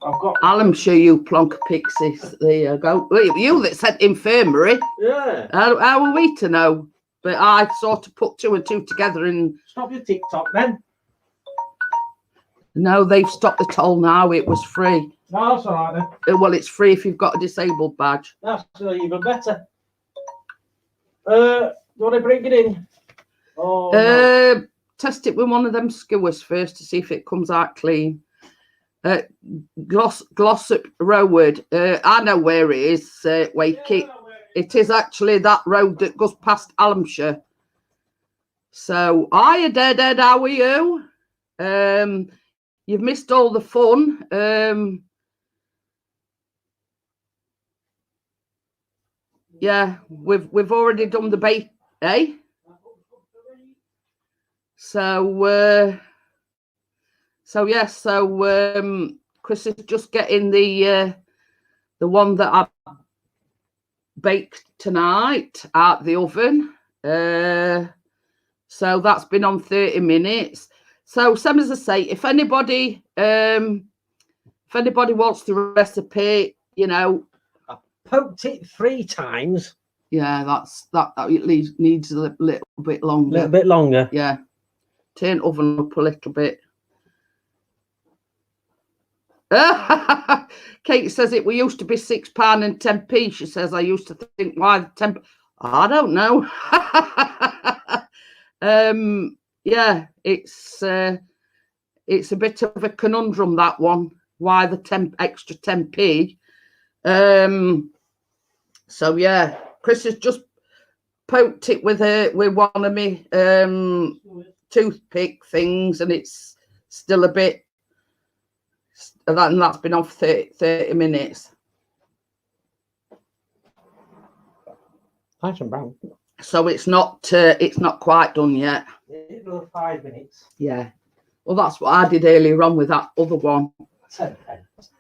I've got Allamshire, you plonker pixies. There you go. Wait, you that said infirmary. Yeah. How are we to know? But I sort of put 2 and 2 together and... Stop your TikTok then. No, they've stopped the toll now. It was free. No, that's all right then. Well, it's free if you've got a disabled badge. That's even better. Do you want to bring it in? Oh, no. Test it with one of them skewers first to see if it comes out clean. Glossop Road. I know where it is, Wakey. Yeah, it is actually that road that goes past Allamshire. So, hiya, Dead, how are you? You've missed all the fun. Yeah, we've already done the bake, eh? So yes, Chris is just getting the one that I baked tonight out the oven. So that's been on 30 minutes. So same as I say, if anybody wants the recipe, you know. I poked it 3 times Yeah, that at least needs a little bit longer. A little bit longer. Yeah. Turn oven up a little bit. Kate says it. We used to be £6 and 10p. She says I used to think why the 10. I don't know. Yeah, it's a bit of a conundrum, that one. Why the extra 10p? So yeah, Chris has just poked it with one of my toothpick things, and it's still a bit. And that's been on for 30 minutes. Nice and brown. So it's not quite done yet. Another 5 minutes. Yeah. Well, that's what I did earlier on with that other one. 10 pence.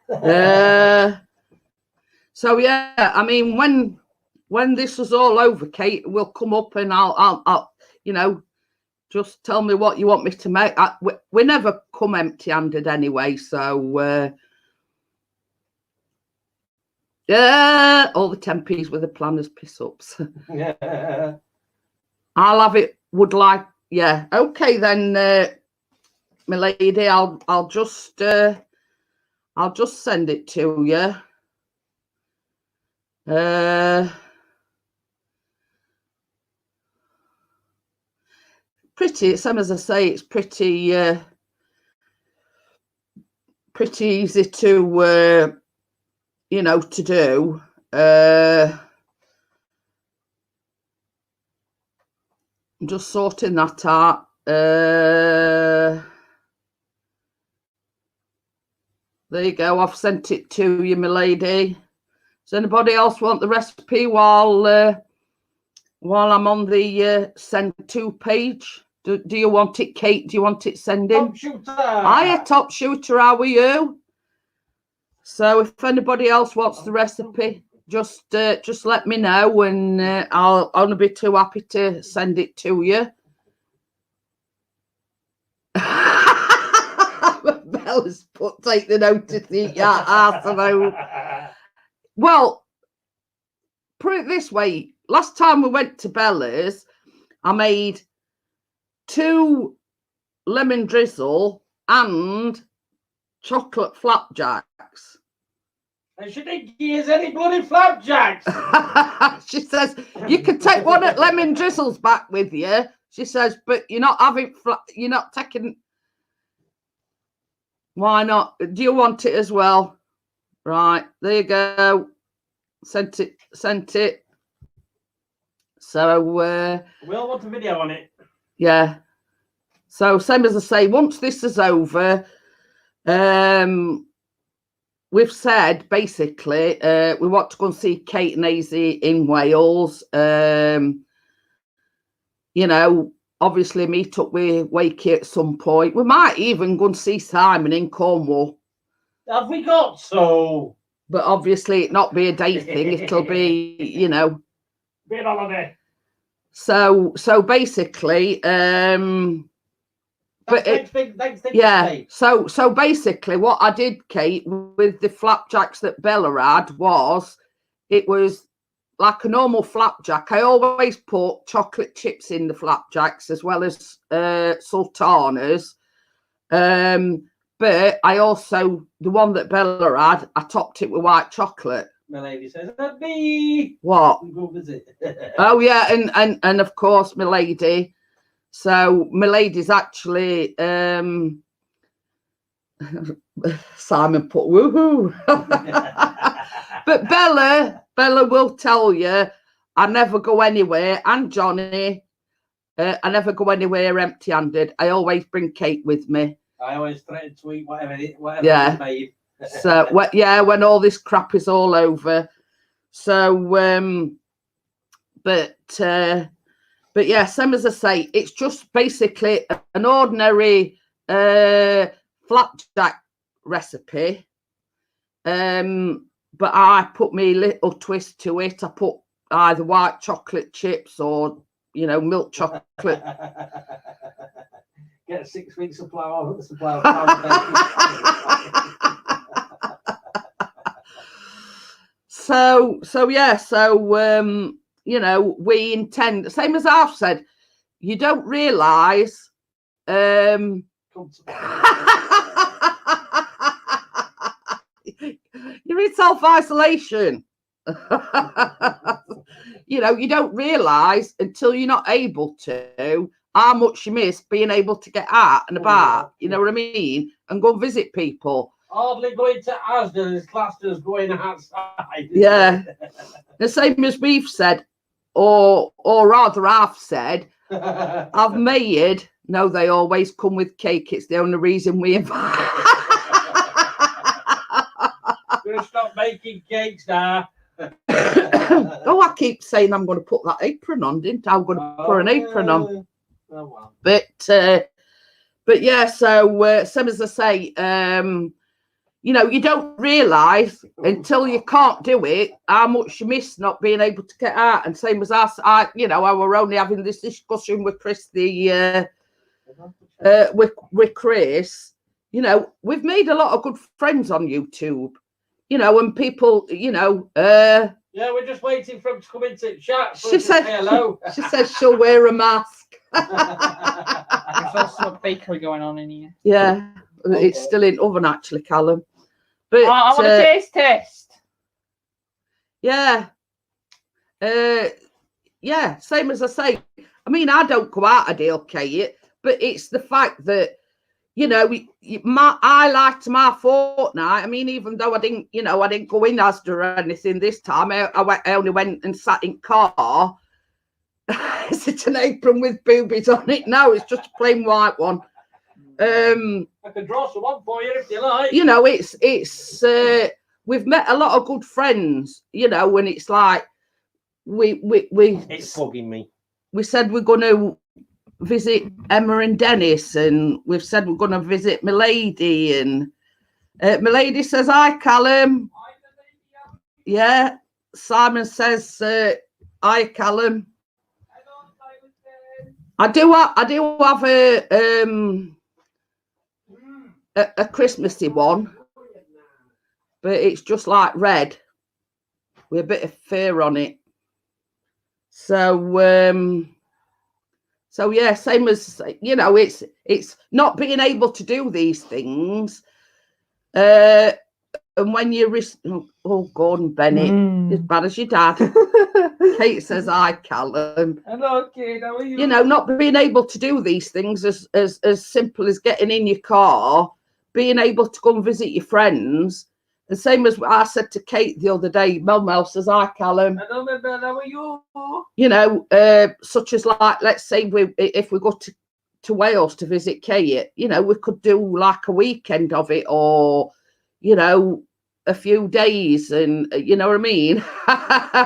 So yeah, I mean, when this is all over, Kate will come up and I'll just tell me what you want me to make. We never come empty-handed anyway, so yeah, all the 10p's with the planners piss-ups. Yeah. I'll have it. Would like, yeah. Okay then, my lady. I'll just send it to you. Pretty, same as I say, it's pretty easy to to do. I'm just sorting that out. There you go. I've sent it to you, my lady. Does anybody else want the recipe while I'm on the send to page? Do you want it, Kate? Do you want it sending? Top shooter. Hiya, top shooter. How are you? So if anybody else wants the recipe, just let me know, and I'll only be too happy to send it to you. Bella's put take the notice. Yeah, arsenal. Well, put it this way. Last time we went to Bella's, I made 2 lemon drizzle and chocolate flapjacks. And she didn't give us any bloody flapjacks. She says, you can take one at lemon drizzles back with you. She says, but you're not having, you're not taking. Why not? Do you want it as well? Right, there you go. Sent it. So we all want a video on it. Yeah. So same as I say, once this is over, we've said basically we want to go and see Kate and Azy in Wales. Obviously meet up with Wakey at some point. We might even go and see Simon in Cornwall. Have we got so? But obviously it not be a day thing. It'll be, Be an holiday. So basically, but next thing yeah. So basically, what I did, Kate, with the flapjacks that Bella had was, it was like a normal flapjack. I always put chocolate chips in the flapjacks as well as sultanas. But I also, the one that Bella had, I topped it with white chocolate. My lady says, "That me." What? Go visit. Oh yeah, and of course, my lady. So my lady's actually Simon put woohoo. But Bella will tell you, I never go anywhere, and Johnny, I never go anywhere empty-handed. I always bring Kate with me. I always threaten to eat whatever yeah. it's made. So when all this crap is all over. So but yeah, same as I say, it's just basically an ordinary flapjack recipe. But I put me little twist to it. I put either white chocolate chips or milk chocolate. Get 6 weeks supply of flour. So yeah, so you know, we intend, same as I've said, you don't realise you're in self-isolation. You know, you don't realise until you're not able to how much you miss being able to get out and about, you know what I mean, and go and visit people. Hardly going to Asda is classed as going outside. Yeah. The same as we've said, or rather I've said, I've made, no, they always come with cake. It's the only reason we invite. We're going to stop making cakes now. Oh, I keep saying I'm going to put that apron on, didn't I? I'm going to put an apron on. Oh, well. But yeah, so same as I say, you know, you don't realise until you can't do it how much you miss not being able to get out. And same as us, you know, I were only having this discussion with Chris, with Chris. You know, we've made a lot of good friends on YouTube. You know, and people, you know, yeah, we're just waiting for him to come into chat. She said, say hello. She says she'll wear a mask. There's also a bakery going on in here. Yeah, it's still in oven actually, Callum. But I want a taste test. Yeah. Yeah, same as I say. I mean, I don't go out a deal, Kate, but it's the fact that, you know, I liked my fortnight. I mean, even though I didn't, you know, I didn't go in Asda or anything this time. I only went and sat in car. Is it an apron with boobies on it? No, it's just a plain white one. I can draw some on for you if you like. You know, it's we've met a lot of good friends, you know, and it's like we It's bugging me. We said we're going to visit Emma and Dennis, and we've said we're going to visit Milady, and Milady says hi, Callum. Yeah, Simon says hi, Callum. I do have a Christmassy one, but it's just like red with a bit of fur on it. So so yeah, same as, you know, it's not being able to do these things. And when you Gordon Bennett, as bad as your dad. Kate says hi, Callum. Hello, Kate. How are you? You know, not being able to do these things as simple as getting in your car, being able to go and visit your friends. The same as I said to Kate the other day, Mel says hi, Callum. Hello, Mel. How are you? You know, such as like, let's say if we go to Wales to visit Kate, you know, we could do like a weekend of it, or, you know, a few days, and you know what I mean.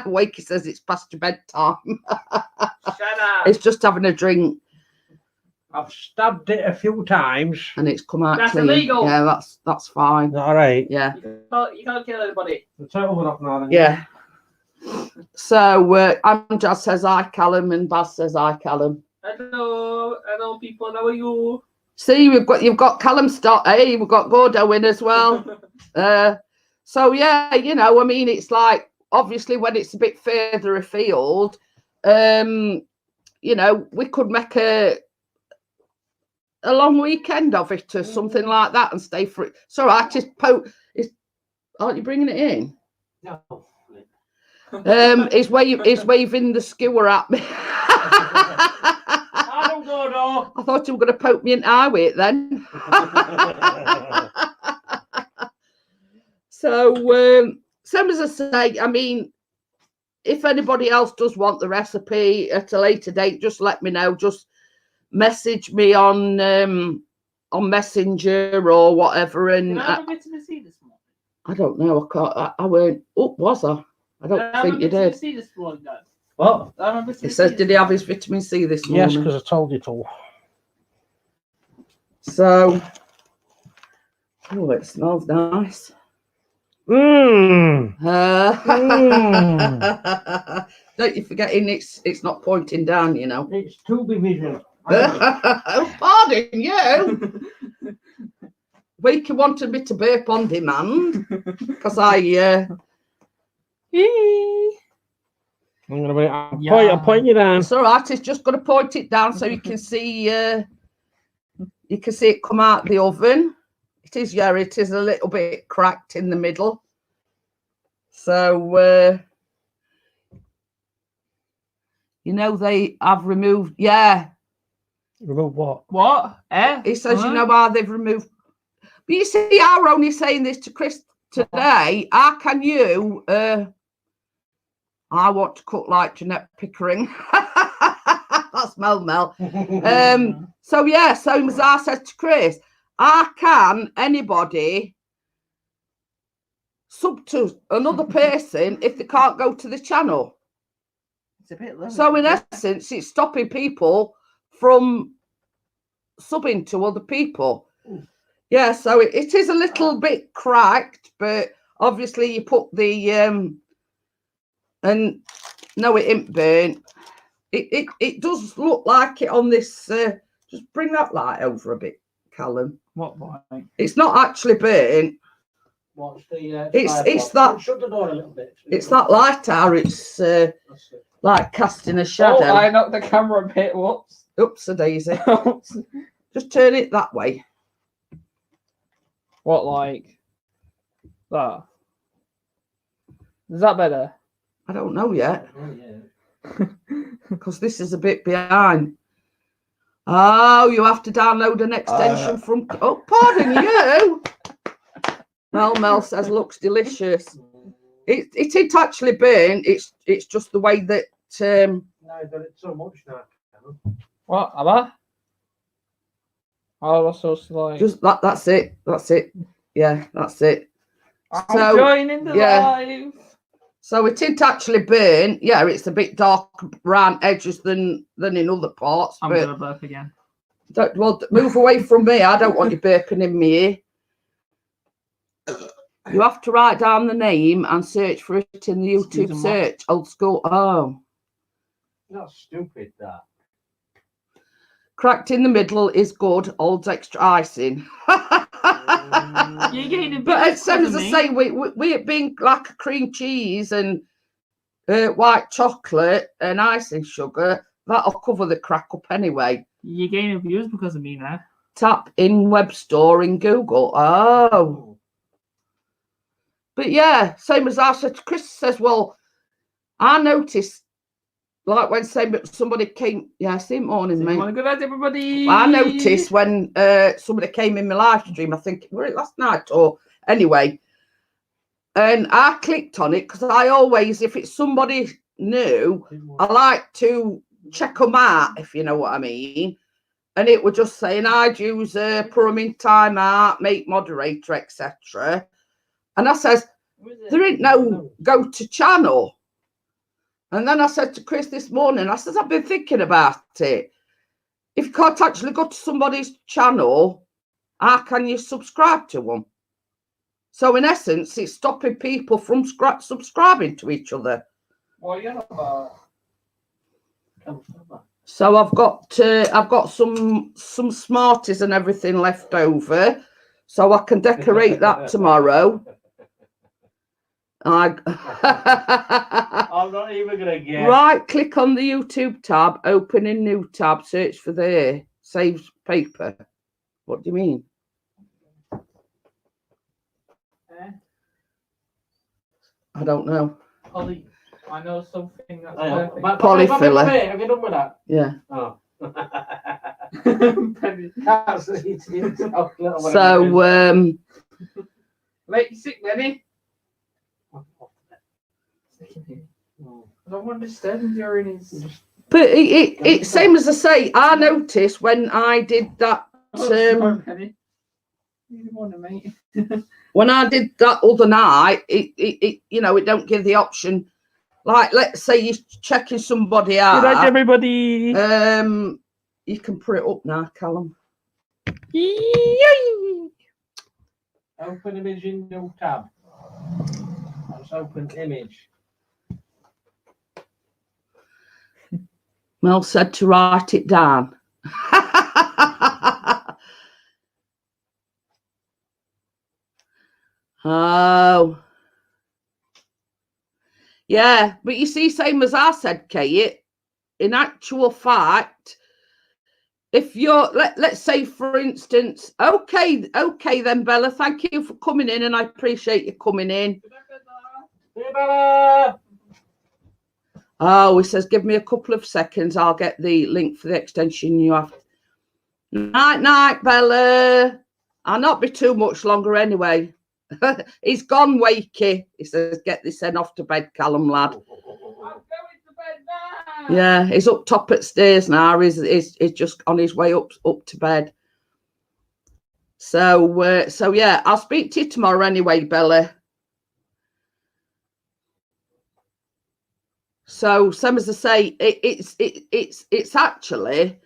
Wakey says it's past your bedtime. Shut up. It's just having a drink. I've stabbed it a few times. And it's come out That's clean. illegal. Yeah, that's fine. All right. Yeah. You can't kill anybody. The total off now. Yeah. So Amjad says hi, Callum, and Baz says hi, Callum. Hello, people. How are you? See, you've got Callum start. Hey, we've got Gordo in as well. So yeah, you know, I mean, it's like obviously when it's a bit further afield, you know, we could make a long weekend of it or something like that and stay for it. So I just aren't you bringing it in? No. Is waving the skewer at me. I don't go, no. I thought you were going to poke me in the eye with it then. So, same as I say, I mean, if anybody else does want the recipe at a later date, just let me know. Just message me on Messenger or whatever. And Did I have a vitamin C this morning? I don't know. I can't. I weren't. Oh, was I? I don't think you did. C this morning, guys. What? It says, did he have his vitamin C this morning? Yes, because I told you to. So, oh, it smells nice. Mmm. Don't you forget, it's not pointing down, you know. It's Tubi Vision. Oh, pardon you. Wakey wanted me to burp on demand because I'm Yeah. pointing you down. It's all right. It's just got to point it down so you can see. You can see it come out the oven. It is, yeah. It is a little bit cracked in the middle. So you know they have removed. Yeah. Remove what? What? It says you know how they've removed. But you see, I'm only saying this to Chris today. How can you? I want to cook like Jeanette Pickering. That's Mel. So yeah, so as I said to Chris, how can anybody sub to another person if they can't go to the channel? It's a bit low. So in essence, it's stopping people from subbing to other people. Yeah, so it is a little bit cracked, but obviously you put the and no, it ain't burnt. It does look like it on this. Just bring that light over a bit, Callum. What light? It's not actually burnt. What's the? It's that. Shut the door a little bit. It's that light hour. It's like casting a shadow. Oh, I knocked the camera a bit. Whoops. Oops, a daisy. Just turn it that way. What, like that? Is that better? I don't know yet Oh, yeah. because this is a bit behind. Oh, you have to download an extension from. Oh, pardon you. Mel says looks delicious. It ain't actually burnt. It's just the way that. No, I've done it so much now. What? Have I? Oh, that's so like. Just that. That's it. That's it. Yeah, that's it. I'm So, joining the yeah. live. So it ain't actually burnt. Yeah, it's a bit dark around edges than in other parts. I'm but gonna burp again. well, move away from me. I don't want you burping in my ear. You have to write down the name and search for it in the YouTube search. Old school. Oh. That's stupid, that. Cracked in the middle is good. Old's extra icing. You're getting a bit. But as soon as I say, we it being like a cream cheese and white chocolate and icing sugar, that'll cover the crack up anyway. You're gaining views because of me now. Tap in web store in Google. Oh. But yeah, same as I said. Chris says, well, I noticed, like when somebody came, yeah, same morning, mate. Good night, everybody. I noticed when somebody came in my live stream, I think, were it last night or anyway, and I clicked on it because I always, if it's somebody new, I like to check them out, if you know what I mean. And it was just saying I'd use put them in timeout, make moderator, etc. And I says, there ain't no go to channel. And then I said to Chris this morning, I said, I've been thinking about it. If you can't actually go to somebody's channel, how can you subscribe to them? So in essence, it's stopping people from subscribing to each other. Well, you know So I've got some Smarties and everything left over, so I can decorate that tomorrow. I'm not even gonna guess. Right, click on the YouTube tab, open in new tab, search for there, saves paper. What do you mean? I don't know. Polly, I know something that's perfect. Polyfiller. Have you done with that? Yeah. Oh. So Make you sick, Lenny. I don't understand during his. But it same as I say, I noticed when I did that when I did that other night, it you know, it don't give the option. Like, let's say you're checking somebody out. Good night, everybody. You can put it up now, Callum. Open image in new tab. Let's open image. Mel said to write it down. Oh. Yeah, but you see, same as I said, Kate, in actual fact, if you're, let's say, for instance, okay then, Bella, thank you for coming in, and I appreciate you coming in. Hey, Bella. Oh, he says, give me a couple of seconds. I'll get the link for the extension you have. Night, Bella. I'll not be too much longer anyway. He's gone, Wakey. He says, get this hen off to bed, Callum, lad. I'm going to bed now. Yeah, he's up top at stairs now. He's just on his way up to bed. So yeah, I'll speak to you tomorrow anyway, Bella. So, same as I say, it's actually,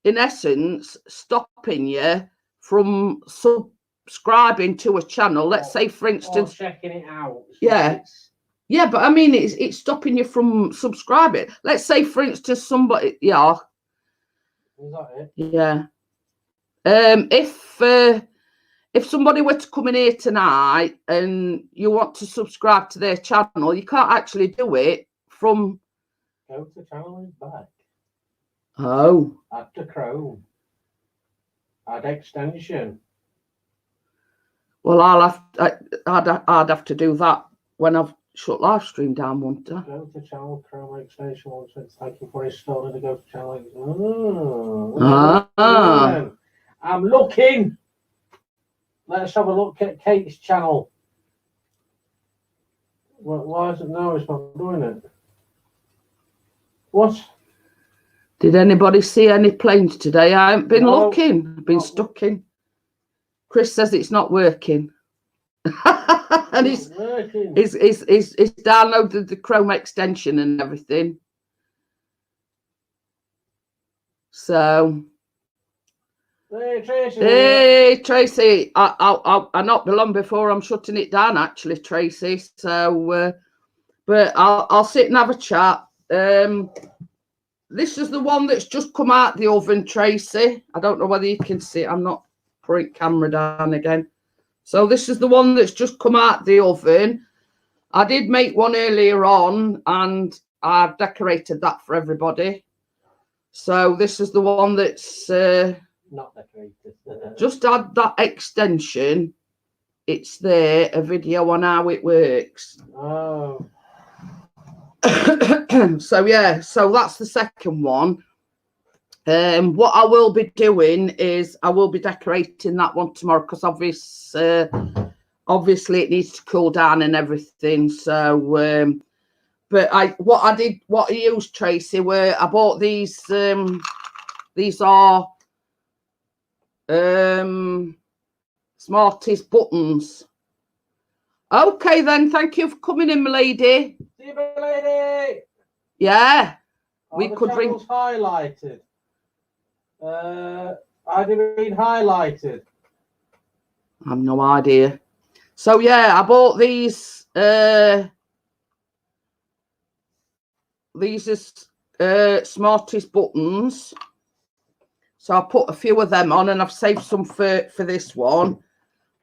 in essence, stopping you from subscribing to a channel. Let's say, for instance, checking it out. Yeah. Yeah, but I mean, it's stopping you from subscribing. Let's say, for instance, somebody, yeah. Is that it? Yeah. If somebody were to come in here tonight and you want to subscribe to their channel, you can't actually do it from. Go to channel and back. Oh. Add to Chrome. Add extension. Well, I'd have to do that when I've shut live stream down, won't I? Go to channel Chrome extension. Thank you for installing the go to channel. I'm looking. Let's have a look at Kate's channel. Why is it now? It's not doing it. What? Did anybody see any planes today? I haven't been looking. I've been stuck in. Chris says it's not working. And he's downloaded the Chrome extension and everything. So. Hey, Tracy. Hey, Tracy. I'll not be long before I'm shutting it down, actually, Tracy. So, but I'll sit and have a chat. This is the one that's just come out the oven, Tracy. I don't know whether you can see it. I'm not putting camera down again. So this is the one that's just come out the oven. I did make one earlier on, and I've decorated that for everybody. So this is the one that's not decorated. Just add that extension. It's there, a video on how it works. Oh. So yeah, so that's the second one. What I will be doing is I will be decorating that one tomorrow, because obviously it needs to cool down and everything. So but what I used, Tracy, were I bought these are Smarties buttons. Okay then, thank you for coming in, my lady. See you, my lady. Yeah, we could ring. Highlighted. I didn't mean highlighted. I have no idea. So yeah, I bought these. These are Smarties buttons. So I put a few of them on, and I've saved some for this one.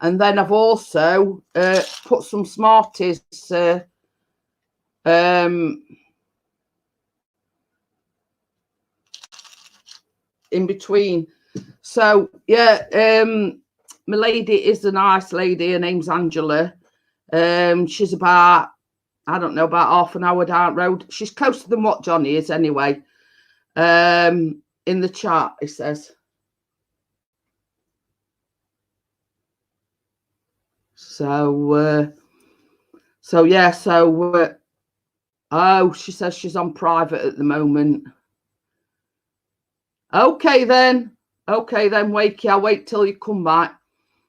And then I've also put some Smarties in between. So yeah, my lady is a nice lady. Her name's Angela. She's about, I don't know, about half an hour down the road. She's closer than what Johnny is anyway. In the chat, it says. So yeah, oh, she says she's on private at the moment. Okay then, Wakey, I'll wait till you come back.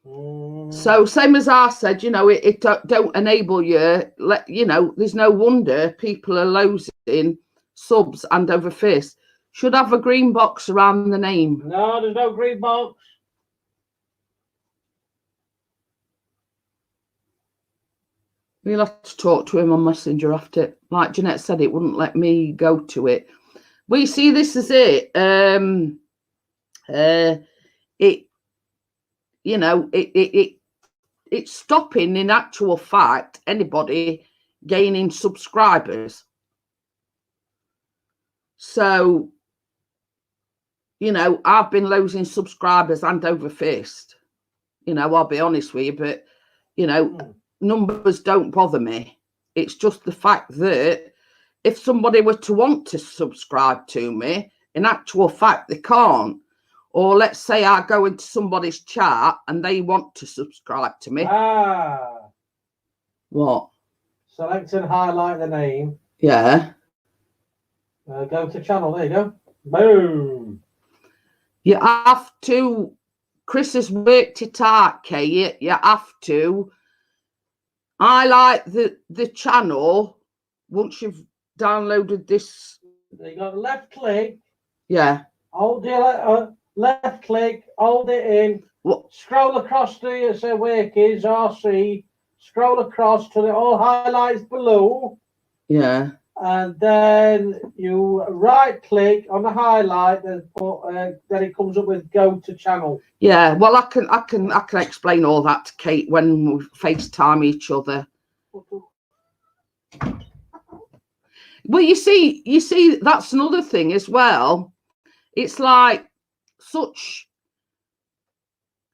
So same as I said, you know, it don't enable you. There's no wonder people are losing subs and over fists. Should have a green box around the name. No, there's no green box. We'll have to talk to him on Messenger after. Like Jeanette said, it wouldn't let me go to it. We see this is it. It's stopping, in actual fact, anybody gaining subscribers. So, you know, I've been losing subscribers hand over fist. You know, I'll be honest with you, but, you know, numbers don't bother me. It's just the fact that if somebody were to want to subscribe to me, in actual fact, they can't. Or let's say I go into somebody's chat and they want to subscribe to me. What? Select and highlight the name. Yeah. Go to channel. There you go. Boom. You have to, Chris has worked it out, Kate. You have to highlight the channel once you've downloaded this. You got left click. Yeah. Hold the left click, hold it in. What? Scroll across to it, say workers, RC. Scroll across to the all highlights below. Yeah. And then you right click on the highlight and put, then it comes up with go to channel. Yeah, well, I can explain all that to Kate when we FaceTime each other. Well, you see, that's another thing as well. It's like such,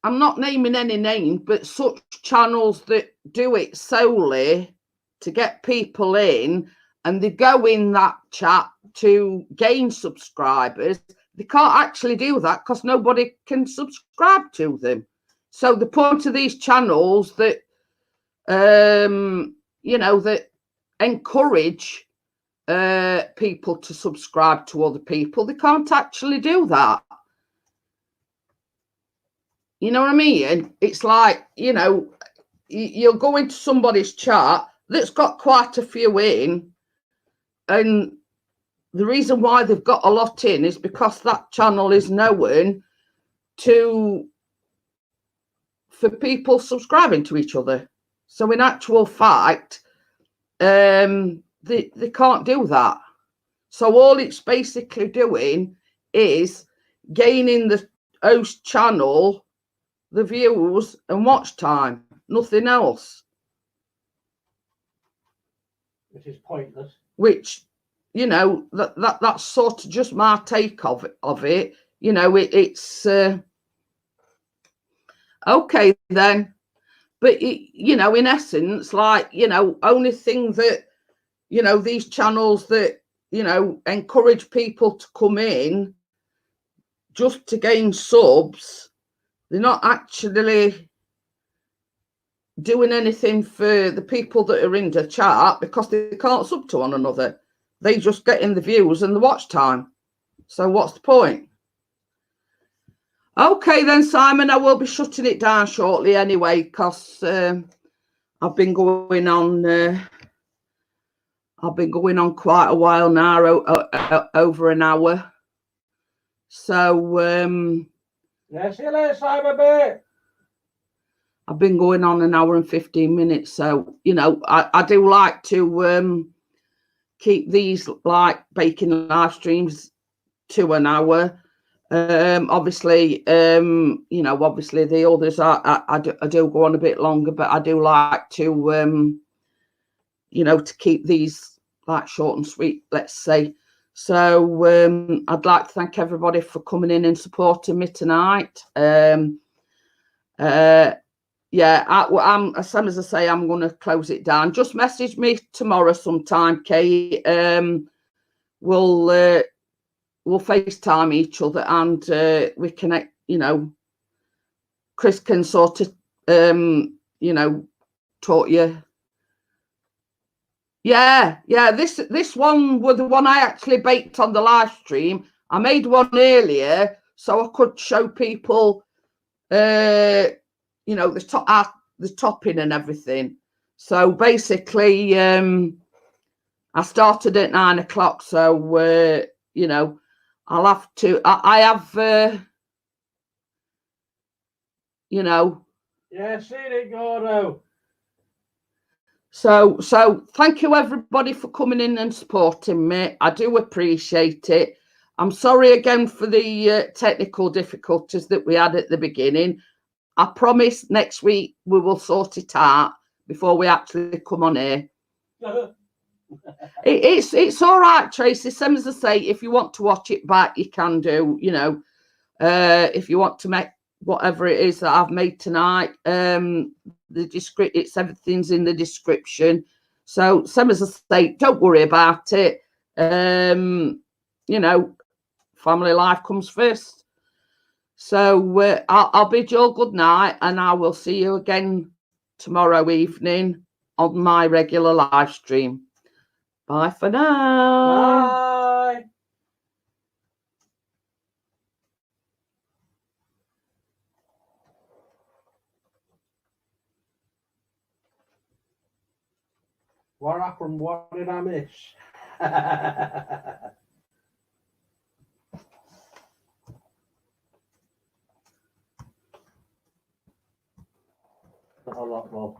I'm not naming any names, but such channels that do it solely to get people in, and they go in that chat to gain subscribers. They can't actually do that because nobody can subscribe to them. So the point of these channels that, you know, that encourage people to subscribe to other people, they can't actually do that. You know what I mean? It's like, you know, you'll go into somebody's chat that's got quite a few in, and the reason why they've got a lot in is because that channel is known for people subscribing to each other. So in actual fact, they can't do that. So all it's basically doing is gaining the host channel, the views and watch time, nothing else. Which is pointless. Which, you know, that's sort of just my take of it. You know, it's okay then. But, you know, in essence, like, you know, only thing that, you know, these channels that, you know, encourage people to come in just to gain subs, they're not actually doing anything for the people that are in the chat because they can't sub to one another. They just get in the views and the watch time. So what's the point? Okay then, Simon, I will be shutting it down shortly anyway, because I've been going on quite a while now, over an hour. So yeah, see you later, Simon. Bit. I've been going on an hour and 15 minutes. So, you know, I do like to keep these like baking live streams to an hour. Obviously, you know, obviously the others I do go on a bit longer, but I do like to, you know, to keep these like short and sweet, let's say. So I'd like to thank everybody for coming in and supporting me tonight. Yeah, I'm as soon as I say, I'm going to close it down. Just message me tomorrow sometime, Kate. We'll FaceTime each other and we connect. You know, Chris can sort of, you know, talk you. Yeah. This one was the one I actually baked on the live stream. I made one earlier so I could show people, you know, the topping and everything. So basically, I started at 9 o'clock. So you know, I'll have to. I have, you know. Yeah, see it, Gordo. So thank you everybody for coming in and supporting me. I do appreciate it. I'm sorry again for the technical difficulties that we had at the beginning. I promise next week we will sort it out before we actually come on air. It's all right, Tracy. Same as I say, if you want to watch it back, you can do. You know, if you want to make whatever it is that I've made tonight, it's everything's in the description. So same as I say, don't worry about it. You know, family life comes first. So I'll bid you all good night, and I will see you again tomorrow evening on my regular live stream. Bye for now. Bye. What happened? What did I miss? Not a lot more.